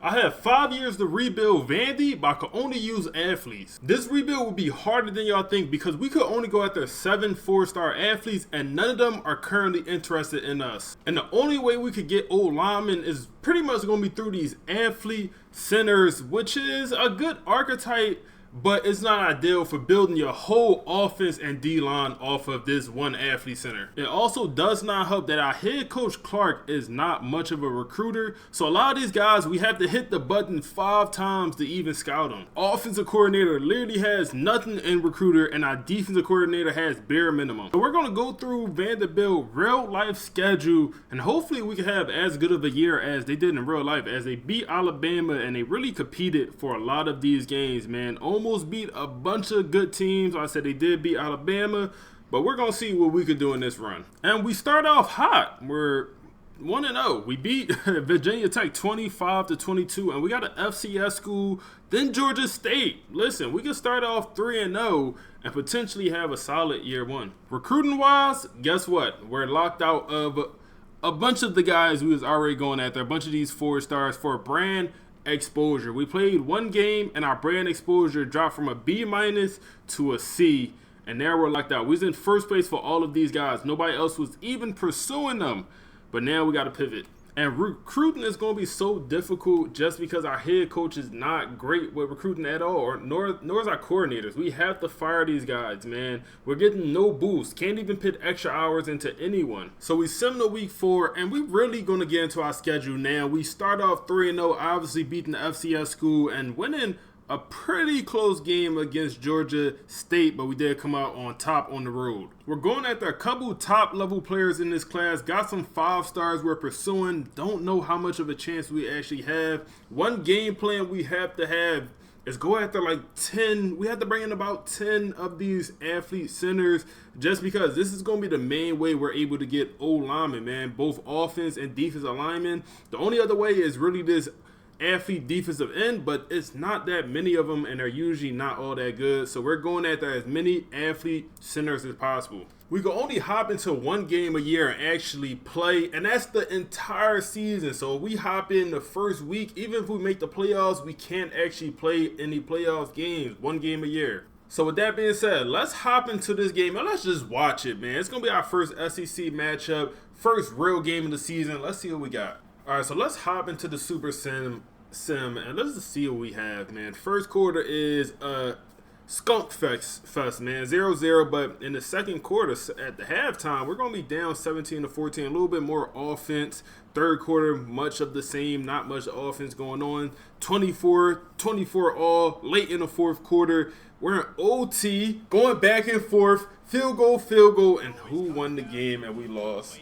I have 5 years to rebuild Vandy, but I could only use athletes. This rebuild would be harder than y'all think because we could only go after 7 4-star athletes and none of them are currently interested in us. And the only way we could get old linemen is pretty much going to be through these athlete centers, which is a good archetype, but it's not ideal for building your whole offense and D-line off of this one athlete center. It also does not help that our head coach Clark is not much of a recruiter, so a lot of these guys we have to hit the button 5 times to even scout them. Offensive coordinator literally has nothing in recruiter and our defensive coordinator has bare minimum. So we're going to go through Vanderbilt real life schedule and hopefully we can have as good of a year as they did in real life, as they beat Alabama and they really competed for a lot of these games, man. Almost beat a bunch of good teams. I said they did beat Alabama, but we're going to see what we could do in this run. And we start off hot. We're 1-0. We beat Virginia Tech 25-22, and we got an FCS school, then Georgia State. Listen, we can start off 3-0 and potentially have a solid year one. Recruiting wise, guess what? We're locked out of a bunch of the guys we was already going after, a bunch of these 4 stars for brand exposure. We played one game and our brand exposure dropped from a B- to a C, and now we're locked out. We was in first place for all of these guys. Nobody else was even pursuing them, but now we got to pivot. And recruiting is going to be so difficult just because our head coach is not great with recruiting at all, nor is our coordinators. We have to fire these guys, man. We're getting no boost. Can't even put extra hours into anyone. So we sim to week 4, and we really going to get into our schedule now. We start off 3-0, obviously beating the FCS school and winning a pretty close game against Georgia State, but we did come out on top on the road. We're going after a couple top level players in this class. Got some 5 stars we're pursuing. Don't know how much of a chance we actually have. One game plan we have to have is go after like 10. We have to bring in about 10 of these athlete centers just because this is going to be the main way we're able to get old linemen, man. Both offense and defensive linemen. The only other way is really this athlete defensive end, but it's not that many of them and they're usually not all that good, so we're going after as many athlete centers as possible. We can only hop into one game a year and actually play, and that's the entire season. So if we hop in the first week, even if we make the playoffs, we can't actually play any playoff games, one game a year. So with that being said, let's hop into this game and let's just watch it, man. It's gonna be our first SEC matchup, first real game of the season. Let's see what we got. All right, so let's hop into the Super Sim and let's just see what we have, man. First quarter is skunk fest, man, 0-0. But in the second quarter, at the halftime, we're gonna be down 17-14, a little bit more offense. Third quarter, much of the same, not much offense going on. 24 all. Late in the fourth quarter, we're in OT, going back and forth, field goal, and who won the game? And we lost.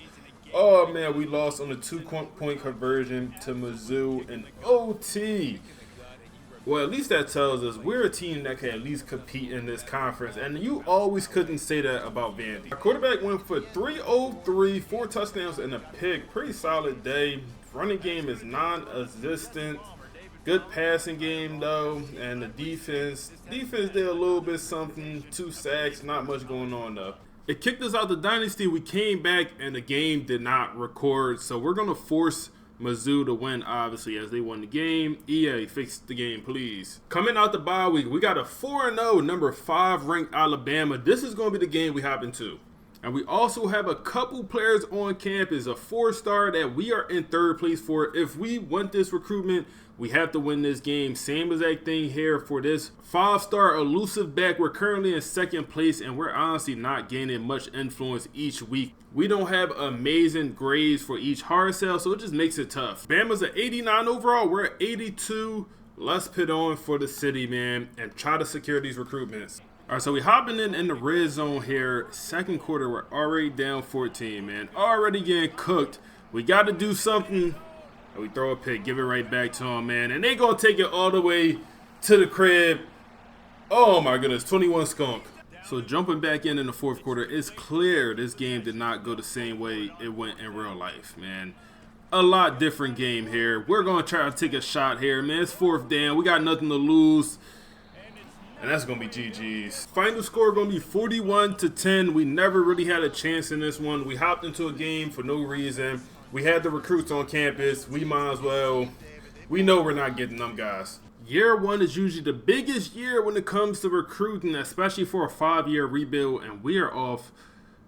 Oh, man, we lost on the 2-point conversion to Mizzou in OT. Well, at least that tells us we're a team that can at least compete in this conference, and you always couldn't say that about Vandy. Our quarterback went for 303, 4 touchdowns and a pick. Pretty solid day. Running game is non-existent. Good passing game, though, and the defense did a little bit something. 2 sacks, not much going on, though. It kicked us out the Dynasty. We came back, and the game did not record. So we're going to force Mizzou to win, obviously, as they won the game. EA, fix the game, please. Coming out the bye week, we got a 4-0, number 5 ranked Alabama. This is going to be the game we hop into. And we also have a couple players on campus, a 4-star that we are in 3rd place for. If we want this recruitment, we have to win this game. Same exact thing here for this 5-star elusive back. We're currently in 2nd place, and we're honestly not gaining much influence each week. We don't have amazing grades for each hard sell, so it just makes it tough. Bama's at 89 overall. We're at 82. Let's put on for the city, man, and try to secure these recruitments. All right, so we hopping in the red zone here. Second quarter, we're already down 14, man. Already getting cooked. We got to do something. And we throw a pick, give it right back to them, man. And they going to take it all the way to the crib. Oh, my goodness, 21 skunk. So jumping back in the fourth quarter, it's clear this game did not go the same way it went in real life, man. A lot different game here. We're going to try to take a shot here, man. It's 4th down. We got nothing to lose. And that's going to be GG's. Final score going to be 41-10. We never really had a chance in this one. We hopped into a game for no reason. We had the recruits on campus. We might as well We know we're not getting them guys. Year one is usually the biggest year when it comes to recruiting, especially for a 5-year rebuild, and we are off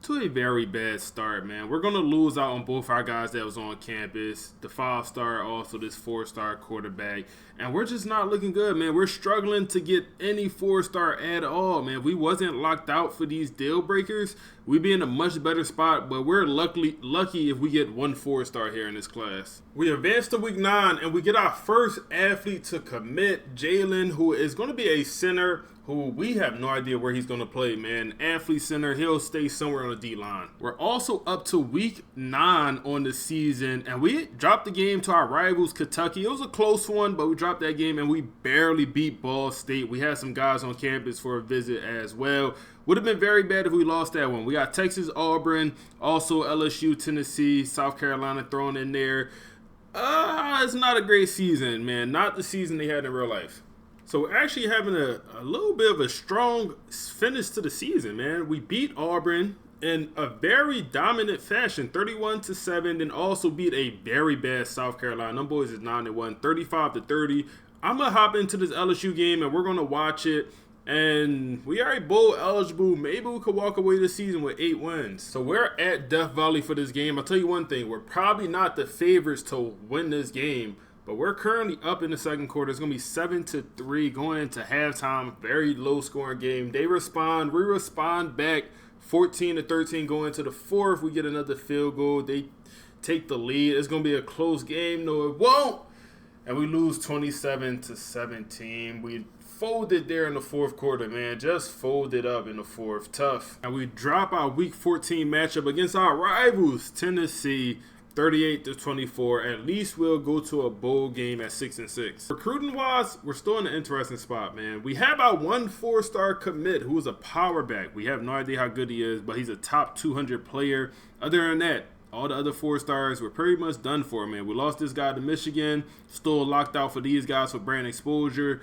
to a very bad start, man. We're going to lose out on both our guys that was on campus, the 5-star, also this 4-star quarterback, and we're just not looking good, man. We're struggling to get any 4-star at all, man. We wasn't locked out for these deal breakers. We'd be in a much better spot, but we're lucky if we get one 4-star here in this class. We advance to week 9, and we get our first athlete to commit, Jalen, who is going to be a center who we have no idea where he's going to play, man. Athlete center, he'll stay somewhere on the D-line. We're also up to week 9 on the season, and we dropped the game to our rivals, Kentucky. It was a close one, but we dropped that game, and we barely beat Ball State. We had some guys on campus for a visit as well. Would have been very bad if we lost that one. We got Texas, Auburn, also LSU, Tennessee, South Carolina thrown in there. It's not a great season, man. Not the season they had in real life. So we're actually having a little bit of a strong finish to the season, man. We beat Auburn in a very dominant fashion, 31-7, and also beat a very bad South Carolina. Them boys is 9-1, 35-30. I'm going to hop into this LSU game, and we're going to watch it. And we are bowl eligible. Maybe we could walk away this season with 8 wins. So we're at Death Valley for this game. I'll tell you one thing. We're probably not the favorites to win this game. But we're currently up in the second quarter. It's going to be 7-3 going into halftime. Very low scoring game. They respond. We respond back 14-13 going into the fourth. We get another field goal. They take the lead. It's going to be a close game. No, it won't. And we lose 27-17. We folded there in the fourth quarter, man. Just folded up in the fourth. Tough. And we drop our week 14 matchup against our rivals, Tennessee. 38-24. At least we'll go to a bowl game at 6-6. Recruiting wise, we're still in an interesting spot, man. We have our one 4-star commit who is a power back. We have no idea how good he is, but he's a top 200 player. Other than that, all the other 4-stars were pretty much done for, man. We lost this guy to Michigan, still locked out for these guys for brand exposure.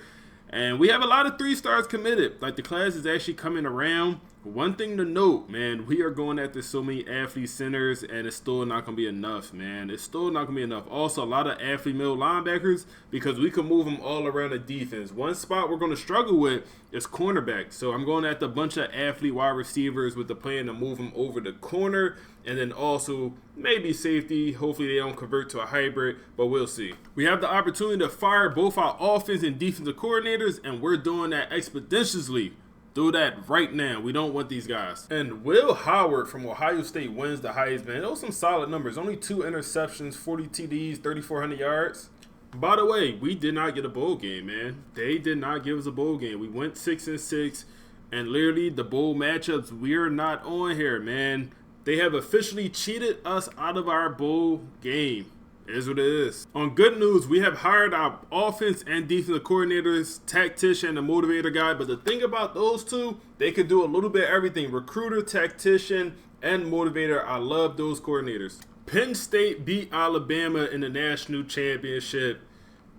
And we have a lot of 3-stars committed. Like, the class is actually coming around. One thing to note, man, we are going after so many athlete centers, and it's still not going to be enough, man. It's still not going to be enough. Also, a lot of athlete middle linebackers, because we can move them all around the defense. One spot we're going to struggle with is cornerback. So I'm going after a bunch of athlete wide receivers with the plan to move them over the corner, and then also maybe safety. Hopefully they don't convert to a hybrid, but we'll see. We have the opportunity to fire both our offense and defensive coordinators, and we're doing that expeditiously. Do that right now. We don't want these guys. And Will Howard from Ohio State wins the Heisman. Those some solid numbers. Only 2 interceptions, 40 TDs, 3,400 yards. By the way, we did not get a bowl game, man. They did not give us a bowl game. We went 6-6, and literally the bowl matchups, we're not on here, man. They have officially cheated us out of our bowl game. It is what it is. On good news, we have hired our offense and defensive coordinators, tactician, and motivator guy. But the thing about those two, they could do a little bit of everything. Recruiter, tactician, and motivator. I love those coordinators. Penn State beat Alabama in the national championship.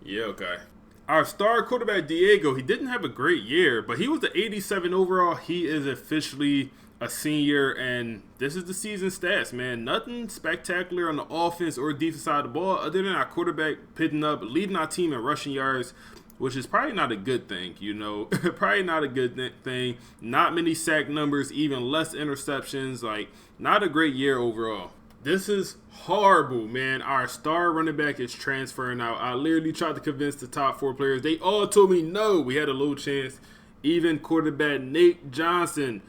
Yeah, okay. Our star quarterback, Diego, he didn't have a great year, but he was the 87 overall. He is officially a senior, and this is the season stats, man. Nothing spectacular on the offense or defense side of the ball other than our quarterback pitting up, leading our team in rushing yards, which is probably not a good thing, you know. Probably not a good thing. Not many sack numbers, even less interceptions. Like, not a great year overall. This is horrible, man. Our star running back is transferring out. I literally tried to convince the top 4 players. They all told me no. We had a low chance. Even quarterback Nate Johnson,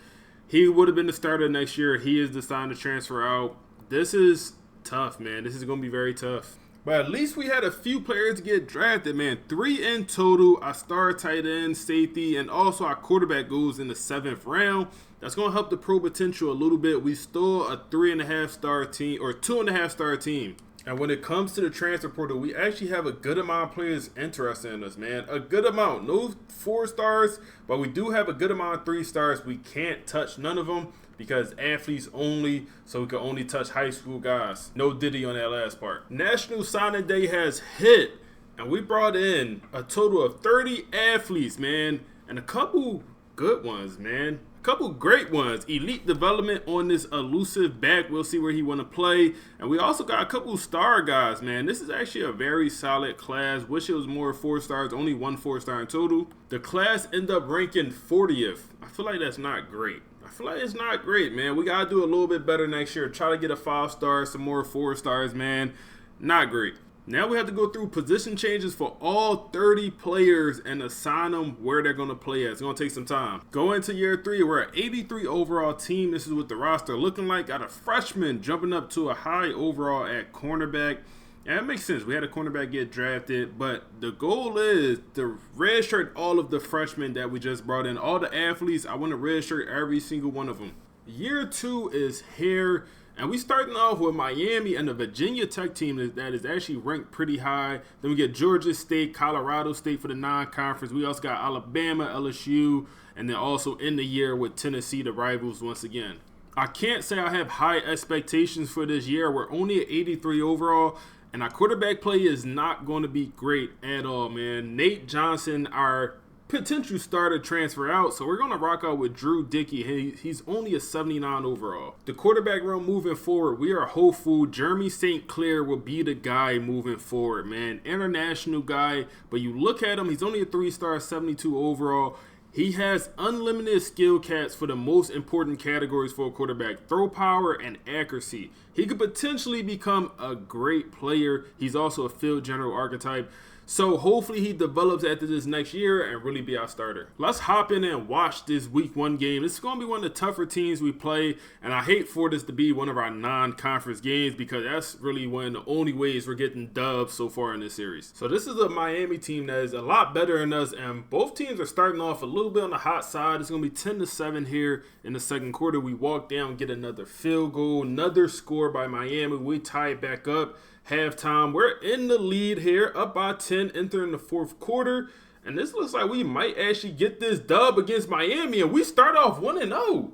he would have been the starter next year. He is deciding to transfer out. This is tough, man. This is going to be very tough. But at least we had a few players get drafted, man. 3 in total. Our star tight end, safety, and also our quarterback goes in the 7th round. That's going to help the pro potential a little bit. We still a 3.5-star team or 2.5-star team. And when it comes to the transfer portal, we actually have a good amount of players interested in us, man. A good amount. No 4 stars, but we do have a good amount of 3 stars. We can't touch none of them because athletes only, so we can only touch high school guys. No Diddy on that last part. National Signing Day has hit, and we brought in a total of 30 athletes, man, and a couple good ones, man. Couple great ones. Elite development on this elusive back. We'll see where he want to play. And we also got a couple star guys, man. This is actually a very solid class. Wish it was more 4 stars. Only 1 4-star in total. The class ended up ranking 40th. I feel like that's not great. I feel like it's not great, man. We got to do a little bit better next year. Try to get a 5-star, some more 4 stars, man. Not great. Now we have to go through position changes for all 30 players and assign them where they're going to play at. It's going to take some time. Going into year 3, we're an 83 overall team. This is what the roster looking like. Got a freshman jumping up to a high overall at cornerback. And it makes sense. We had a cornerback get drafted, but the goal is to redshirt all of the freshmen that we just brought in. All the athletes, I want to redshirt every single one of them. Year 2 is here. And we starting off with Miami and the Virginia Tech team that is actually ranked pretty high. Then we get Georgia State, Colorado State for the non-conference. We also got Alabama, LSU, and then also in the year with Tennessee, the rivals once again. I can't say I have high expectations for this year. We're only at 83 overall, and our quarterback play is not going to be great at all, man. Nate Johnson, our potential starter, transfer out, so we're going to rock out with Drew Dickey. He's only a 79 overall. The quarterback room moving forward, we are hopeful Jeremy St. Clair will be the guy moving forward, man. International guy, but you look at him, he's only a 3-star, 72 overall. He has unlimited skill caps for the most important categories for a quarterback: throw power and accuracy. He could potentially become a great player. He's also a field general archetype. So hopefully he develops after this next year and really be our starter. Let's hop in and watch this week 1 game. This is going to be one of the tougher teams we play, and I hate for this to be one of our non-conference games because that's really one of the only ways we're getting dubs so far in this series. So this is a Miami team that is a lot better than us, and both teams are starting off a little bit on the hot side. It's going to be 10-7 here in the second quarter. We walk down, get another field goal, another score by Miami. We tie it back up. Halftime, we're in the lead here, up by 10, entering the 4th quarter, and this looks like we might actually get this dub against Miami, and we start off 1-0.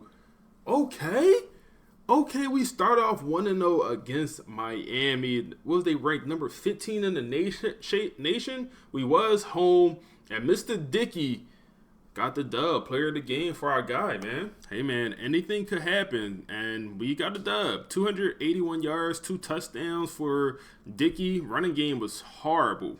Okay, we start off 1-0 against Miami. Was they ranked number 15 in the nation? We was home, and Mr. Dickey got the dub, player of the game for our guy, man. Hey, man, anything could happen, and we got a dub. 281 yards, 2 touchdowns for Dickey. Running game was horrible.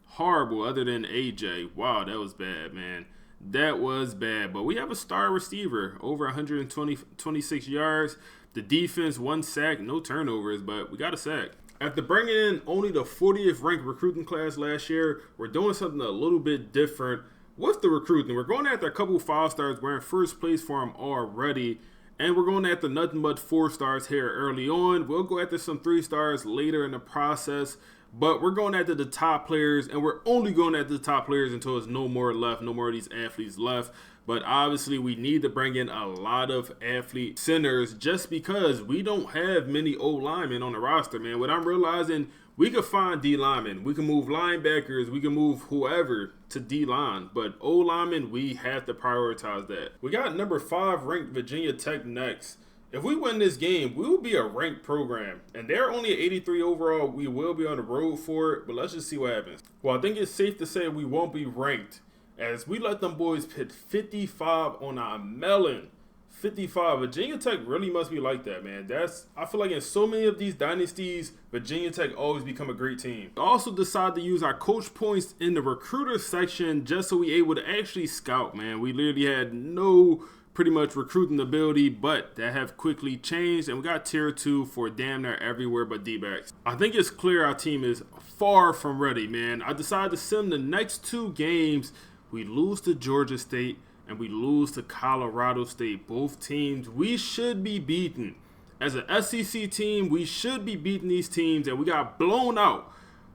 Horrible, other than AJ. Wow, that was bad, man. That was bad, but we have a star receiver, over 126 yards. The defense, 1 sack, no turnovers, but we got a sack. After bringing in only the 40th ranked recruiting class last year, we're doing something a little bit different with the recruiting. We're going after a couple 5-stars. We're in first place for them already. And we're going after nothing but 4 stars here early on. We'll go after some 3 stars later in the process. But we're going after the top players. And we're only going after the top players until there's no more left. No more of these athletes left. But obviously we need to bring in a lot of athlete centers just because we don't have many O-linemen on the roster, man. What I'm realizing, we could find D-linemen. We can move linebackers. We can move whoever to D-line. But O-linemen, we have to prioritize that. We got number 5 ranked Virginia Tech next. If we win this game, we will be a ranked program. And they're only at 83 overall. We will be on the road for it. But let's just see what happens. Well, I think it's safe to say we won't be ranked, as we let them boys hit 55 on our melon. 55. Virginia Tech really must be like that, man. I feel like in so many of these dynasties, Virginia Tech always become a great team. We also decided to use our coach points in the recruiter section just so we able to actually scout, man. We literally had no pretty much recruiting ability, but that have quickly changed, and we got tier 2 for damn near everywhere but D-backs. I think it's clear our team is far from ready, man. I decided to send the next 2 games. We lose to Georgia State and we lose to Colorado State. Both teams we should be beaten. As an SEC team, we should be beating these teams, and we got blown out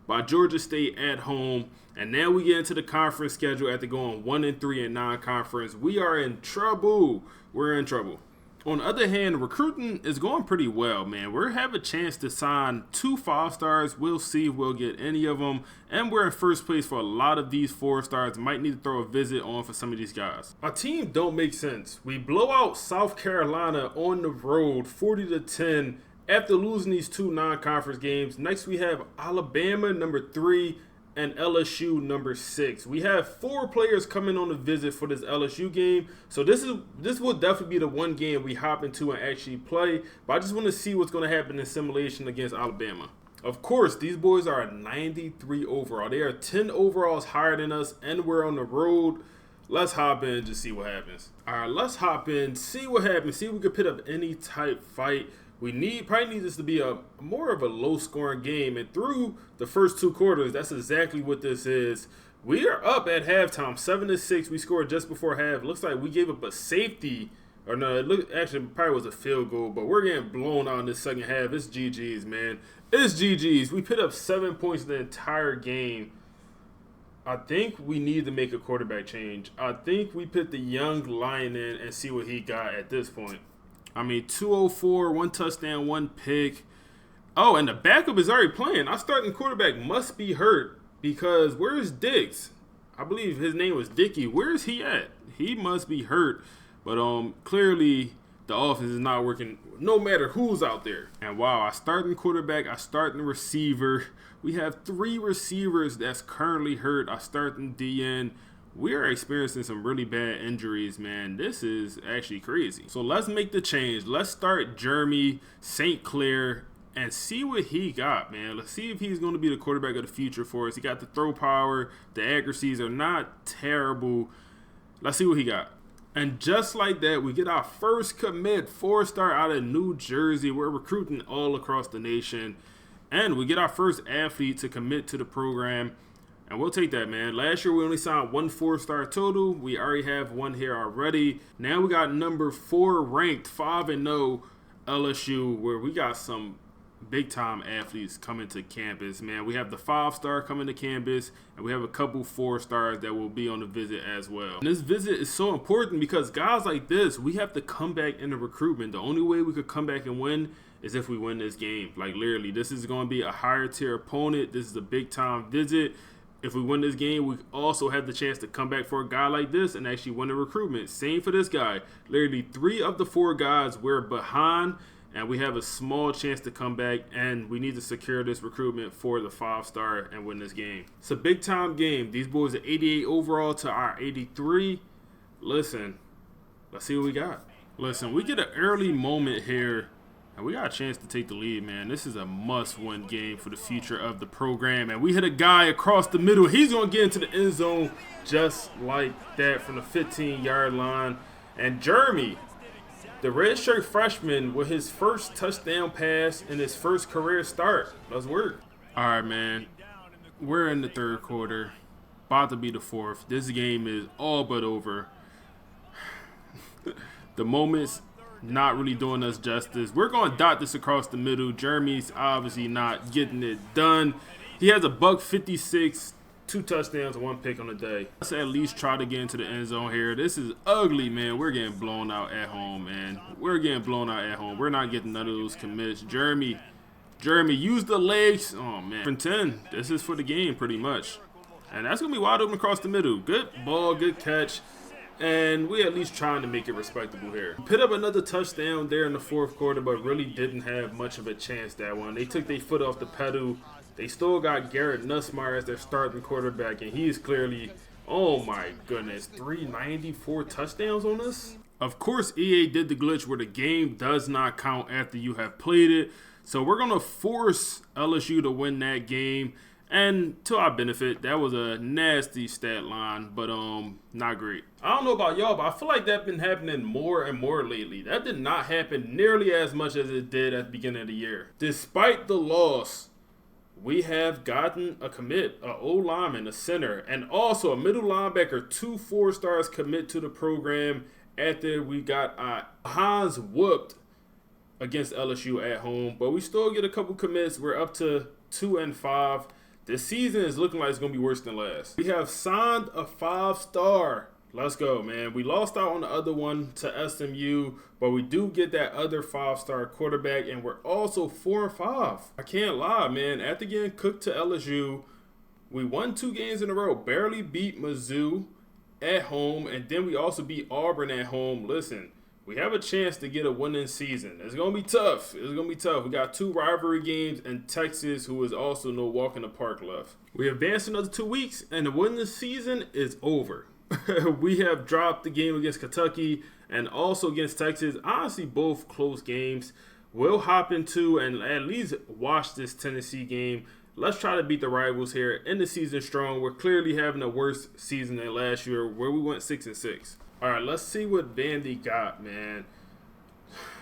by Georgia State at home. And now we get into the conference schedule after going 1-3 in non-conference. We are in trouble. We're in trouble. On the other hand, recruiting is going pretty well, man. We have a chance to sign 2 5-stars. We'll see if we'll get any of them. And we're in first place for a lot of these 4-stars. Might need to throw a visit on for some of these guys. Our team don't make sense. We blow out South Carolina on the road 40-10 after losing these 2 non-conference games. Next we have Alabama, number 3, and LSU number 6. We have 4 players coming on a visit for this LSU game. So this will definitely be the one game we hop into and actually play. But I just want to see what's going to happen in simulation against Alabama. Of course, these boys are a 93 overall. They are 10 overalls higher than us, and we're on the road. Let's hop in and just see what happens. All right, let's hop in, see what happens, see if we can put up any type fight. We probably need this to be a more of a low-scoring game, and through the first 2 quarters, that's exactly what this is. We are up at halftime, 7-6. We scored just before half. Looks like we gave up a safety, or no, actually probably was a field goal, but we're getting blown out in this second half. It's GG's, man. It's GG's. We put up 7 points the entire game. I think we need to make a quarterback change. I think we put the young lion in and see what he got at this point. I mean, 204, 1 touchdown, 1 pick. Oh, and the backup is already playing. Our starting quarterback must be hurt because where's Diggs? I believe his name was Dickey. Where's he at? He must be hurt. But clearly the offense is not working no matter who's out there. And wow, our starting quarterback, our starting receiver. We have 3 receivers that's currently hurt. Our starting DN. We are experiencing some really bad injuries, man. This is actually crazy. So let's make the change. Let's start Jeremy St. Clair and see what he got, man. Let's see if he's going to be the quarterback of the future for us. He got the throw power. The accuracies are not terrible. Let's see what he got. And just like that, we get our first commit, 4-star out of New Jersey. We're recruiting all across the nation. And we get our first athlete to commit to the program. And we'll take that, man. Last year, we only signed 1 4-star total. We already have 1 here already. Now we got number 4 ranked, 5-0 LSU, where we got some big-time athletes coming to campus, man. We have the 5-star coming to campus, and we have a couple 4-stars that will be on the visit as well. And this visit is so important because guys like this, we have to come back in the recruitment. The only way we could come back and win is if we win this game. Like, literally, this is going to be a higher-tier opponent. This is a big-time visit. If we win this game, we also have the chance to come back for a guy like this and actually win the recruitment. Same for this guy. Literally 3 of the 4 guys we're behind, and we have a small chance to come back, and we need to secure this recruitment for the 5-star and win this game. It's a big-time game. These boys are 88 overall to our 83. Listen, let's see what we got. Listen, we get an early moment here. And we got a chance to take the lead, man. This is a must-win game for the future of the program. And we hit a guy across the middle. He's going to get into the end zone just like that from the 15-yard line. And Jeremy, the redshirt freshman, with his first touchdown pass in his first career start. Let's work. All right, man. We're in the 3rd quarter. About to be the 4th. This game is all but over. The moments not really doing us justice. We're going to dot this across the middle. Jeremy's obviously not getting it done. He has a $156, 2 touchdowns, 1 pick on the day. Let's at least try to get into the end zone here. This is ugly, man. We're getting blown out at home, man. We're getting blown out at home. We're not getting none of those commits. Jeremy, use the legs. Oh, man. For 10, this is for the game pretty much. And that's going to be wide open across the middle. Good ball, good catch. And we at least trying to make it respectable here. Put up another touchdown there in the 4th quarter, but really didn't have much of a chance that one. They took their foot off the pedal. They still got Garrett Nussmeier as their starting quarterback, and he's clearly, oh my goodness, 394 touchdowns on us? Of course, EA did the glitch where the game does not count after you have played it. So we're going to force LSU to win that game. And to our benefit, that was a nasty stat line, but not great. I don't know about y'all, but I feel like that's been happening more and more lately. That did not happen nearly as much as it did at the beginning of the year. Despite the loss, we have gotten a commit, an O-lineman, a center, and also a middle linebacker, 2 4-stars commit to the program after we got Hans whooped against LSU at home. But we still get a couple commits. We're up to 2 and 5. This season is looking like it's going to be worse than last. We have signed a 5-star. Let's go, man. We lost out on the other one to SMU, but we do get that other 5-star quarterback, and we're also 4-5. I can't lie, man. After getting cooked to LSU, we won 2 games in a row. Barely beat Mizzou at home, and then we also beat Auburn at home. Listen, We have a chance to get a winning season. It's going to be tough. It's going to be tough. We got 2 rivalry games in Texas, who is also no walk in the park left. We advanced another 2 weeks, and the winning season is over. We have dropped the game against Kentucky and also against Texas. Honestly, both close games. We'll hop into and at least watch this Tennessee game. Let's try to beat the rivals here. End the season strong. We're clearly having a worse season than last year, where we went 6-6. All right, let's see what Vandy got, man.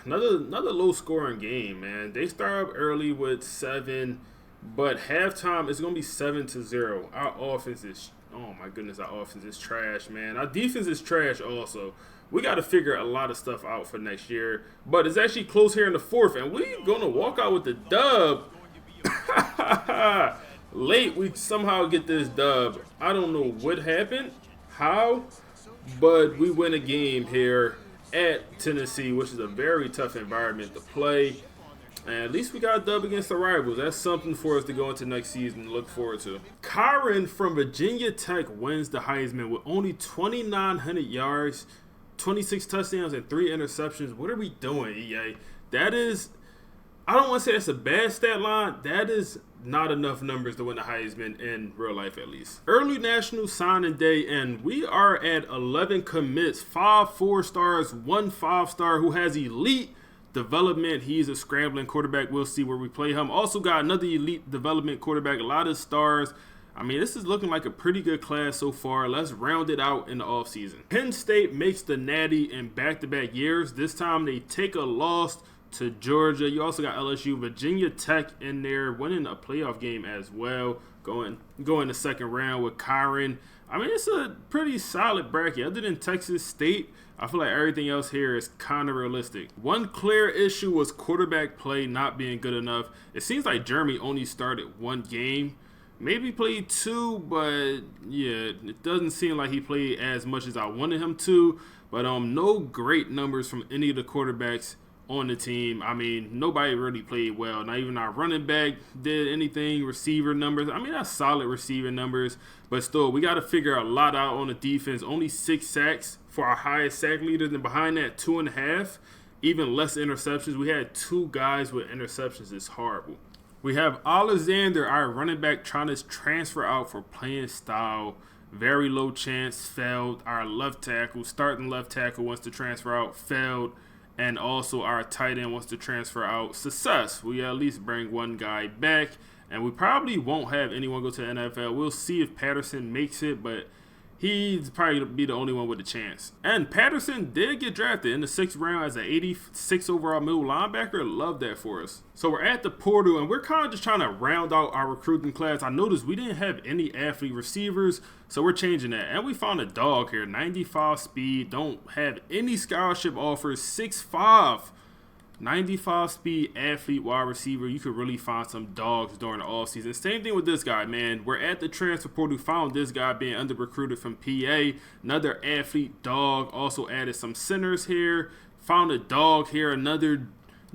Another low scoring game, man. They start up early with 7, but halftime it's gonna be 7-0. Our offense is, oh my goodness, our offense is trash, man. Our defense is trash also. We got to figure a lot of stuff out for next year, but it's actually close here in the 4th, and we're gonna walk out with the dub. Late, we somehow get this dub. I don't know what happened, how. But we win a game here at Tennessee, which is a very tough environment to play. And at least we got a dub against the rivals. That's something for us to go into next season and look forward to. Kyron from Virginia Tech wins the Heisman with only 2,900 yards, 26 touchdowns, and 3 interceptions. What are we doing, EA? That is, I don't want to say that's a bad stat line. That is not enough numbers to win the Heisman in real life, at least. Early national signing day, and we are at 11 commits, 5 4-stars, 1 5-star who has elite development. He's a scrambling quarterback. We'll see where we play him. Also got another elite development quarterback, a lot of stars. I mean, this is looking like a pretty good class so far. Let's round it out in the offseason. Penn State makes the Natty in back-to-back years. This time they take a loss to Georgia. You also got LSU, Virginia Tech in there, winning a playoff game as well, going the second round with Kyron. I mean, it's a pretty solid bracket. Other than Texas State, I feel like everything else here is kind of realistic. One clear issue was quarterback play not being good enough. It seems like Jeremy only started 1 game. Maybe played 2, but yeah, it doesn't seem like he played as much as I wanted him to. But no great numbers from any of the quarterbacks on the team. I mean, nobody really played well. Not even our running back did anything. Receiver numbers, I mean, that's solid receiving numbers, but still, we got to figure a lot out on the defense. Only 6 sacks for our highest sack leaders, and behind that, 2.5. Even less interceptions. We had 2 guys with interceptions. It's horrible. We have Alexander, our running back, trying to transfer out for playing style. Very low chance, failed. Our left tackle, starting left tackle, wants to transfer out, failed. And also our tight end wants to transfer out. Success. We at least bring 1 guy back. And we probably won't have anyone go to the NFL. We'll see if Patterson makes it, but he's probably going to be the only one with a chance. And Patterson did get drafted in the 6th round as an 86 overall middle linebacker. Love that for us. So we're at the portal, and we're kind of just trying to round out our recruiting class. I noticed we didn't have any athlete receivers, so we're changing that. And we found a dog here, 95 speed, don't have any scholarship offers, 6'5", 95 speed athlete wide receiver. You could really find some dogs during the offseason. Same thing with this guy, man. We're at the transfer portal. Found this guy being under recruited from PA. Another athlete dog. Also added some centers here. Found a dog here. Another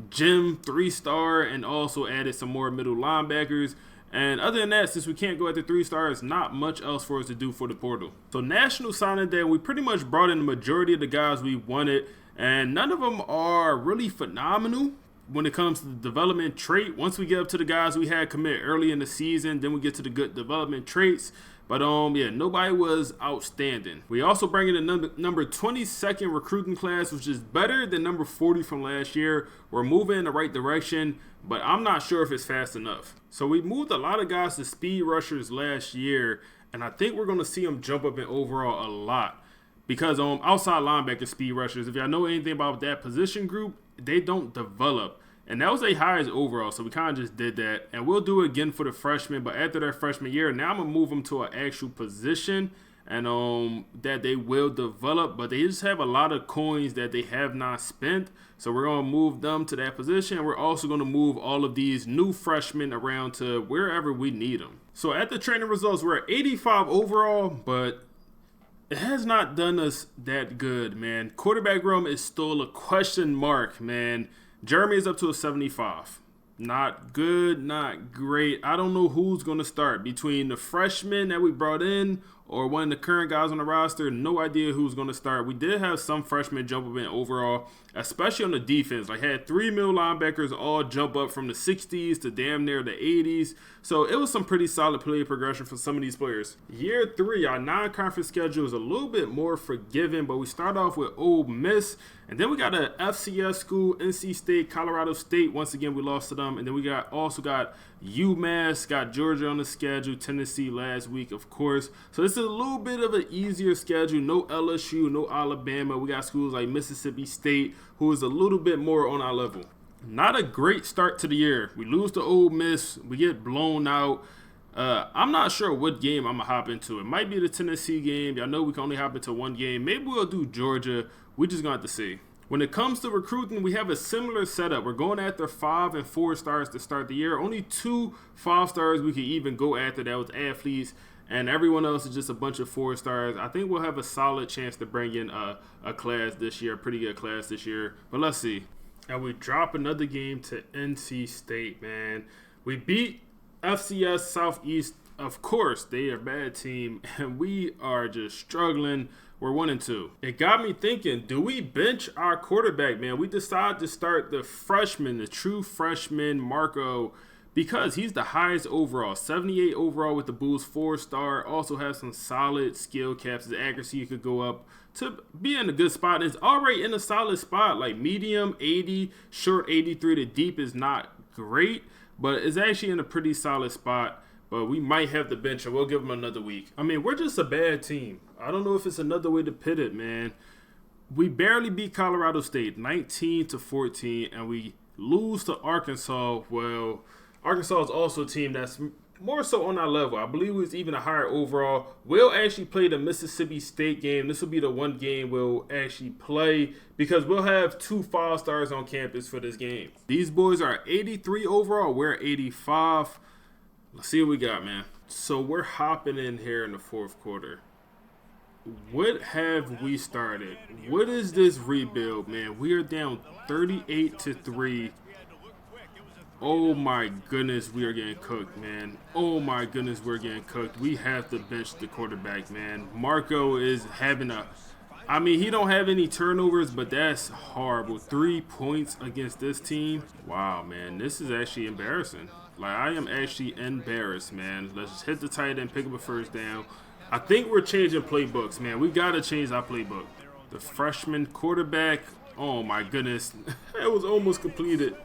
gym 3-star, and also added some more middle linebackers. And other than that, since we can't go at the 3 stars, not much else for us to do for the portal. So National Signing Day, we pretty much brought in the majority of the guys we wanted. And none of them are really phenomenal when it comes to the development trait. Once we get up to the guys we had commit early in the season, then we get to the good development traits. But yeah, nobody was outstanding. We also bring in a number 22nd recruiting class, which is better than number 40 from last year. We're moving in the right direction, but I'm not sure if it's fast enough. So we moved a lot of guys to speed rushers last year, and I think we're going to see them jump up in overall a lot. Because outside linebacker speed rushers, if y'all know anything about that position group, they don't develop. And that was their highest overall, so we kind of just did that. And we'll do it again for the freshmen, but after their freshman year, now I'm going to move them to an actual position and that they will develop. But they just have a lot of coins that they have not spent, so we're going to move them to that position. We're also going to move all of these new freshmen around to wherever we need them. So at the training results, we're at 85 overall, but it has not done us that good, man. Quarterback room is still a question mark, man. Jeremy is up to a 75. Not good, not great. I don't know who's going to start between the freshmen that we brought in or one of the current guys on the roster. No idea who's going to start. We did have some freshmen jump up in overall, especially on the defense. Like, had 3 middle linebackers all jump up from the 60s to damn near the 80s. So it was some pretty solid play progression for some of these players. Year 3, our non-conference schedule is a little bit more forgiving, but we start off with Ole Miss. And then we got a FCS school, NC State, Colorado State. Once again, we lost to them. And then we also got UMass, got Georgia on the schedule, Tennessee last week, of course. So this is a little bit of an easier schedule. No LSU, no Alabama. We got schools like Mississippi State, who is a little bit more on our level. Not a great start to the year. We lose to Ole Miss. We get blown out. I'm not sure what game I'm going to hop into. It might be the Tennessee game. Y'all know we can only hop into one game. Maybe we'll do Georgia. We're just going to have to see. When it comes to recruiting, we have a similar setup. We're going after 5 and 4 stars to start the year. Only 2 5-stars we could even go after. That was athletes. And everyone else is just a bunch of 4 stars. I think we'll have a solid chance to bring in a class this year. A pretty good class this year. But let's see. And we drop another game to NC State, man. We beat FCS Southeast. Of course, they are a bad team. And we are just struggling. We're 1-2. It got me thinking, do we bench our quarterback, man? We decided to start the freshman, the true freshman, Marco, because he's the highest overall. 78 overall with the Bulls, 4-star. Also has some solid skill caps. His accuracy could go up to be in a good spot. And it's already in a solid spot, like medium 80, short 83. The deep is not great, but it's actually in a pretty solid spot. But we might have the bench, and we'll give them another week. I mean, we're just a bad team. I don't know if it's another way to put it, man. We barely beat Colorado State, 19-14, and we lose to Arkansas. Well, Arkansas is also a team that's more so on our level. I believe it was even a higher overall. We'll actually play the Mississippi State game. This will be the one game we'll actually play because we'll have 2 5-stars on campus for this game. These boys are 83 overall. We're 85. Let's see what we got, man. So we're hopping in here in the 4th quarter. What have we started? What is this rebuild, man? We are down 38-3. Oh my goodness, we are getting cooked, man. Oh my goodness, we're getting cooked. We have to bench the quarterback, man. Marco is having I mean, he don't have any turnovers, but that's horrible. 3 points against this team. Wow, man, this is actually embarrassing. Like, I am actually embarrassed, man. Let's just hit the tight end, pick up a first down. I think we're changing playbooks, man. We got to change our playbook. The freshman quarterback. Oh, my goodness. That was almost completed.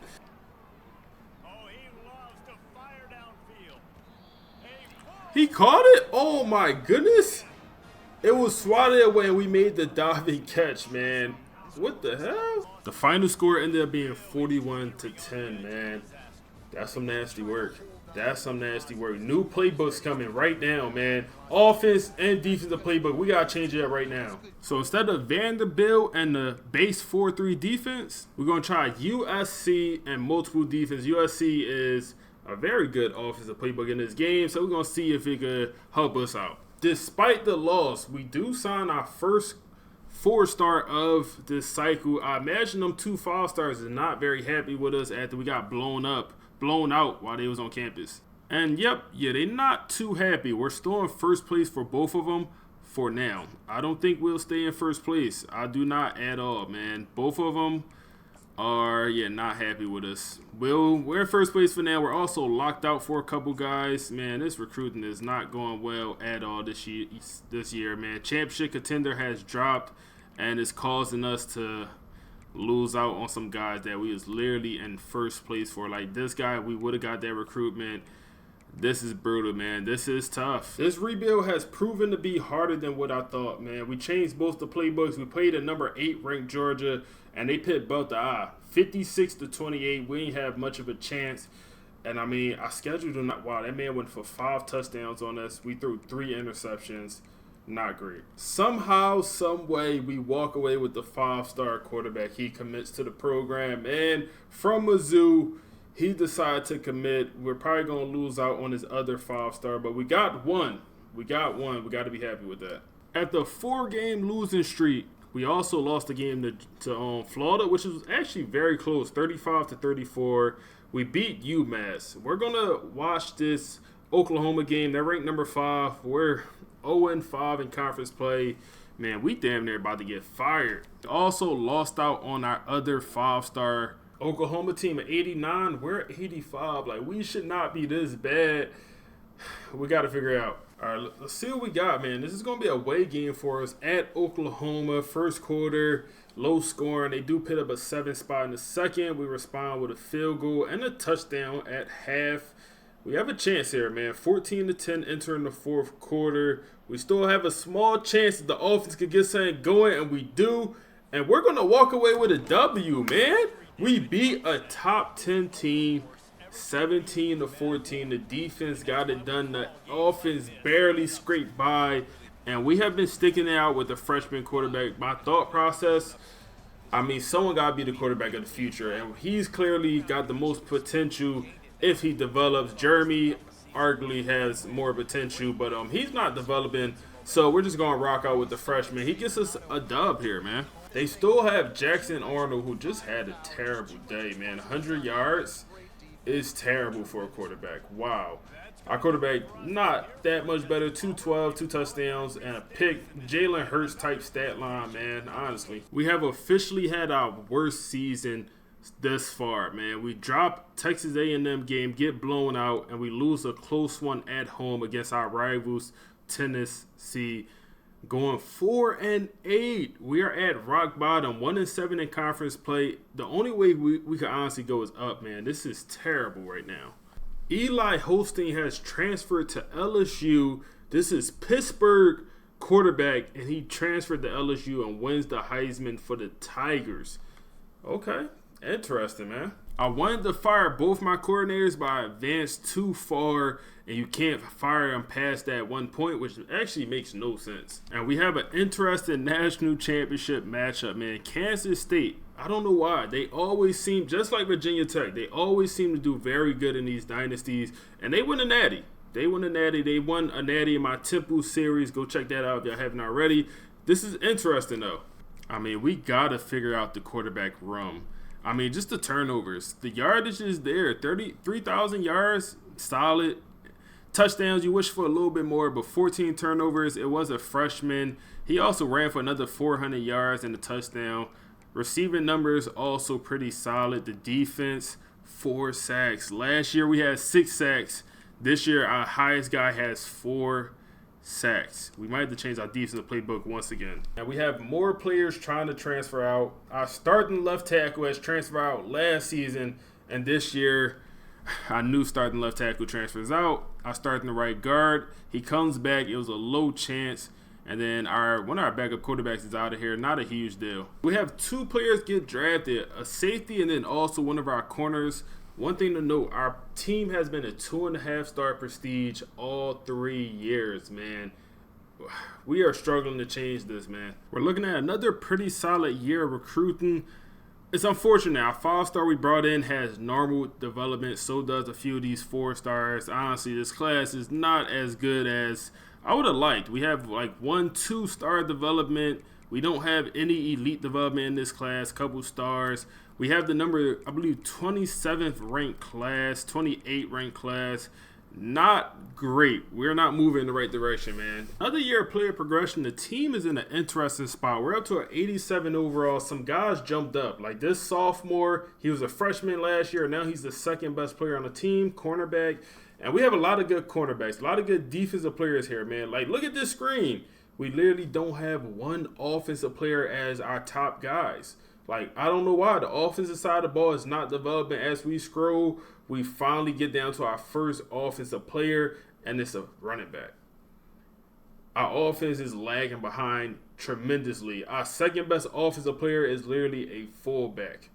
He caught it? Oh, my goodness. It was swatted away, and we made the diving catch, man. What the hell? The final score ended up being 41-10, man. That's some nasty work. That's some nasty work. New playbooks coming right now, man. Offense and defensive playbook. We got to change it up right now. So instead of Vanderbilt and the base 4-3 defense, we're going to try USC and multiple defense. USC is a very good offensive playbook in this game, so we're going to see if it could help us out. Despite the loss, we do sign our first 4-star of this cycle. I imagine them 2 5-stars is not very happy with us after we got blown out while they was on campus. And yep, yeah, they're not too happy. We're still in first place for both of them for now. I don't think we'll stay in first place. I do not at all, man. Both of them are, not happy with us. We're in first place for now. We're also locked out for a couple guys. Man, this recruiting is not going well at all this year, man. Championship contender has dropped, and it's causing us to lose out on some guys that we was literally in first place for. Like this guy, we would have got that recruitment. This is brutal, man. This is tough. This rebuild has proven to be harder than what I thought, man. We changed both the playbooks. We played a number 8 ranked Georgia, and they pit both the 56-28. We ain't have much of a chance. And I mean, I scheduled him. Wow, that man went for 5 touchdowns on us. We threw 3 interceptions. Not great. Somehow, some way, we walk away with the 5-star quarterback. He commits to the program, and from Mizzou, he decided to commit. We're probably going to lose out on his other 5-star, but we got one. We got to be happy with that. At the 4-game losing streak, we also lost the game to Florida, which was actually very close, 35-34. We beat UMass. We're going to watch this Oklahoma game. They're ranked number 5. 0-5 in conference play. Man, we damn near about to get fired. Also lost out on our other 5-star Oklahoma team at 89. We're at 85. Like, we should not be this bad. We got to figure it out. All right, let's see what we got, man. This is going to be a away game for us at Oklahoma. First quarter, low scoring. They do put up a 7 spot in the second. We respond with a field goal and a touchdown at half. We have a chance here, man. 14-10 entering the fourth quarter. We still have a small chance that the offense could get something going, and we do. And we're going to walk away with a W, man. We beat a top 10 team, 17-14. The defense got it done. The offense barely scraped by. And we have been sticking it out with the freshman quarterback. My thought process, I mean, someone got to be the quarterback of the future. And he's clearly got the most potential if he develops. Jeremy arguably has more potential, but he's not developing. So we're just going to rock out with the freshman. He gets us a dub here, man. They still have Jackson Arnold, who just had a terrible day, man. 100 yards is terrible for a quarterback. Wow. Our quarterback, not that much better. 212, 2 touchdowns, and a pick. Jalen Hurts type stat line, man, honestly. We have officially had our worst season this far, man. We drop Texas A&M game, get blown out, and we lose a close one at home against our rivals, Tennessee. Going 4-8. We are at rock bottom. 1-7 in conference play. The only way we could honestly go is up, man. This is terrible right now. Eli Holstein has transferred to LSU. This is Pittsburgh quarterback, and he transferred to LSU and wins the Heisman for the Tigers. Okay, interesting, man. I wanted to fire both my coordinators, but I advanced too far, and you can't fire them past that 1 point, which actually makes no sense. And we have an interesting national championship matchup, man. Kansas State, I don't know why. They always seem, just like Virginia Tech, they always seem to do very good in these dynasties, and they win a natty. They won a natty. They won a natty in my Temple series. Go check that out if y'all haven't already. This is interesting, though. I mean, we got to figure out the quarterback room. I mean, just the turnovers. The yardage is there. 33,000 yards, solid. Touchdowns, you wish for a little bit more, but 14 turnovers. It was a freshman. He also ran for another 400 yards and a touchdown. Receiving numbers also pretty solid. The defense, 4 sacks. Last year we had 6 sacks. This year our highest guy has 4 sacks. We might have to change our defensive playbook once again. And we have more players trying to transfer out. Our starting left tackle has transferred out last season, and this year our new starting left tackle transfers out. Our starting right guard, he comes back. It was a low chance. And then one of our backup quarterbacks is out of here. Not a huge deal. We have 2 players get drafted, a safety and then also one of our corners. One thing to note, our team has been a 2.5-star prestige all 3 years, man. We are struggling to change this, man. We're looking at another pretty solid year of recruiting. It's unfortunate. Our 5-star we brought in has normal development. So does a few of these 4-stars. Honestly, this class is not as good as I would have liked. We have like 1, 2-star development. We don't have any elite development in this class. Couple stars. We have the number, I believe, 27th ranked class, 28th ranked class. Not great. We're not moving in the right direction, man. Another year of player progression. The team is in an interesting spot. We're up to an 87 overall. Some guys jumped up. Like this sophomore, he was a freshman last year. Now he's the 2nd best player on the team, cornerback. And we have a lot of good cornerbacks, a lot of good defensive players here, man. Like, look at this screen. We literally don't have one offensive player as our top guys. Like, I don't know why. The offensive side of the ball is not developing. As we scroll, we finally get down to our first offensive player, and it's a running back. Our offense is lagging behind tremendously. Our 2nd best offensive player is literally a fullback.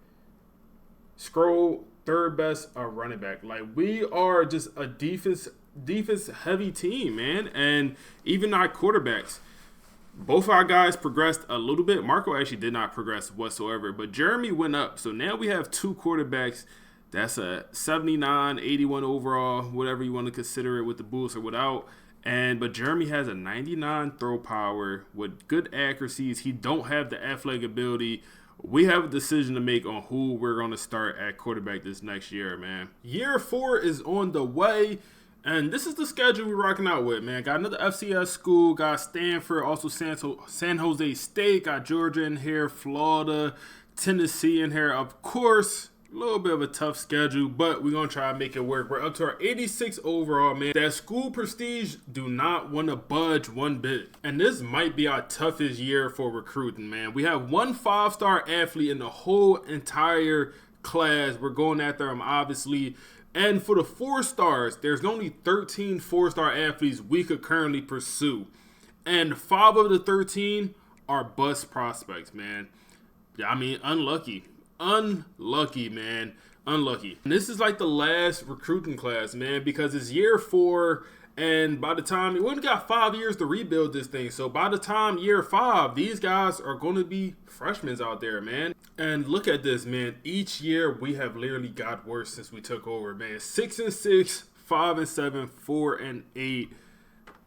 Scroll, 3rd best, a running back. Like, we are just a defense heavy team, man. And even our quarterbacks. Both our guys progressed a little bit. Marco actually did not progress whatsoever, but Jeremy went up. So now we have 2 quarterbacks. That's a 79, 81 overall, whatever you want to consider it with the boost or without. But Jeremy has a 99 throw power with good accuracies. He don't have the athletic ability. We have a decision to make on who we're going to start at quarterback this next year, man. Year 4 is on the way. And this is the schedule we're rocking out with, man. Got another FCS school, got Stanford, also San Jose State, got Georgia in here, Florida, Tennessee in here. Of course, a little bit of a tough schedule, but we're going to try and make it work. We're up to our 86 overall, man. That school prestige do not want to budge one bit. And this might be our toughest year for recruiting, man. We have one 5-star athlete in the whole entire class. We're going after him, obviously. And for the 4 stars, there's only 13 4-star athletes we could currently pursue. And 5 of the 13 are bust prospects, man. I mean, unlucky. Unlucky, man. Unlucky. And this is like the last recruiting class, man, because it's year 4. And by the time, we only got 5 years to rebuild this thing. So by the time year 5, these guys are going to be freshmen out there, man. And look at this, man. Each year we have literally got worse since we took over, man. 6-6, 5-7, 4-8.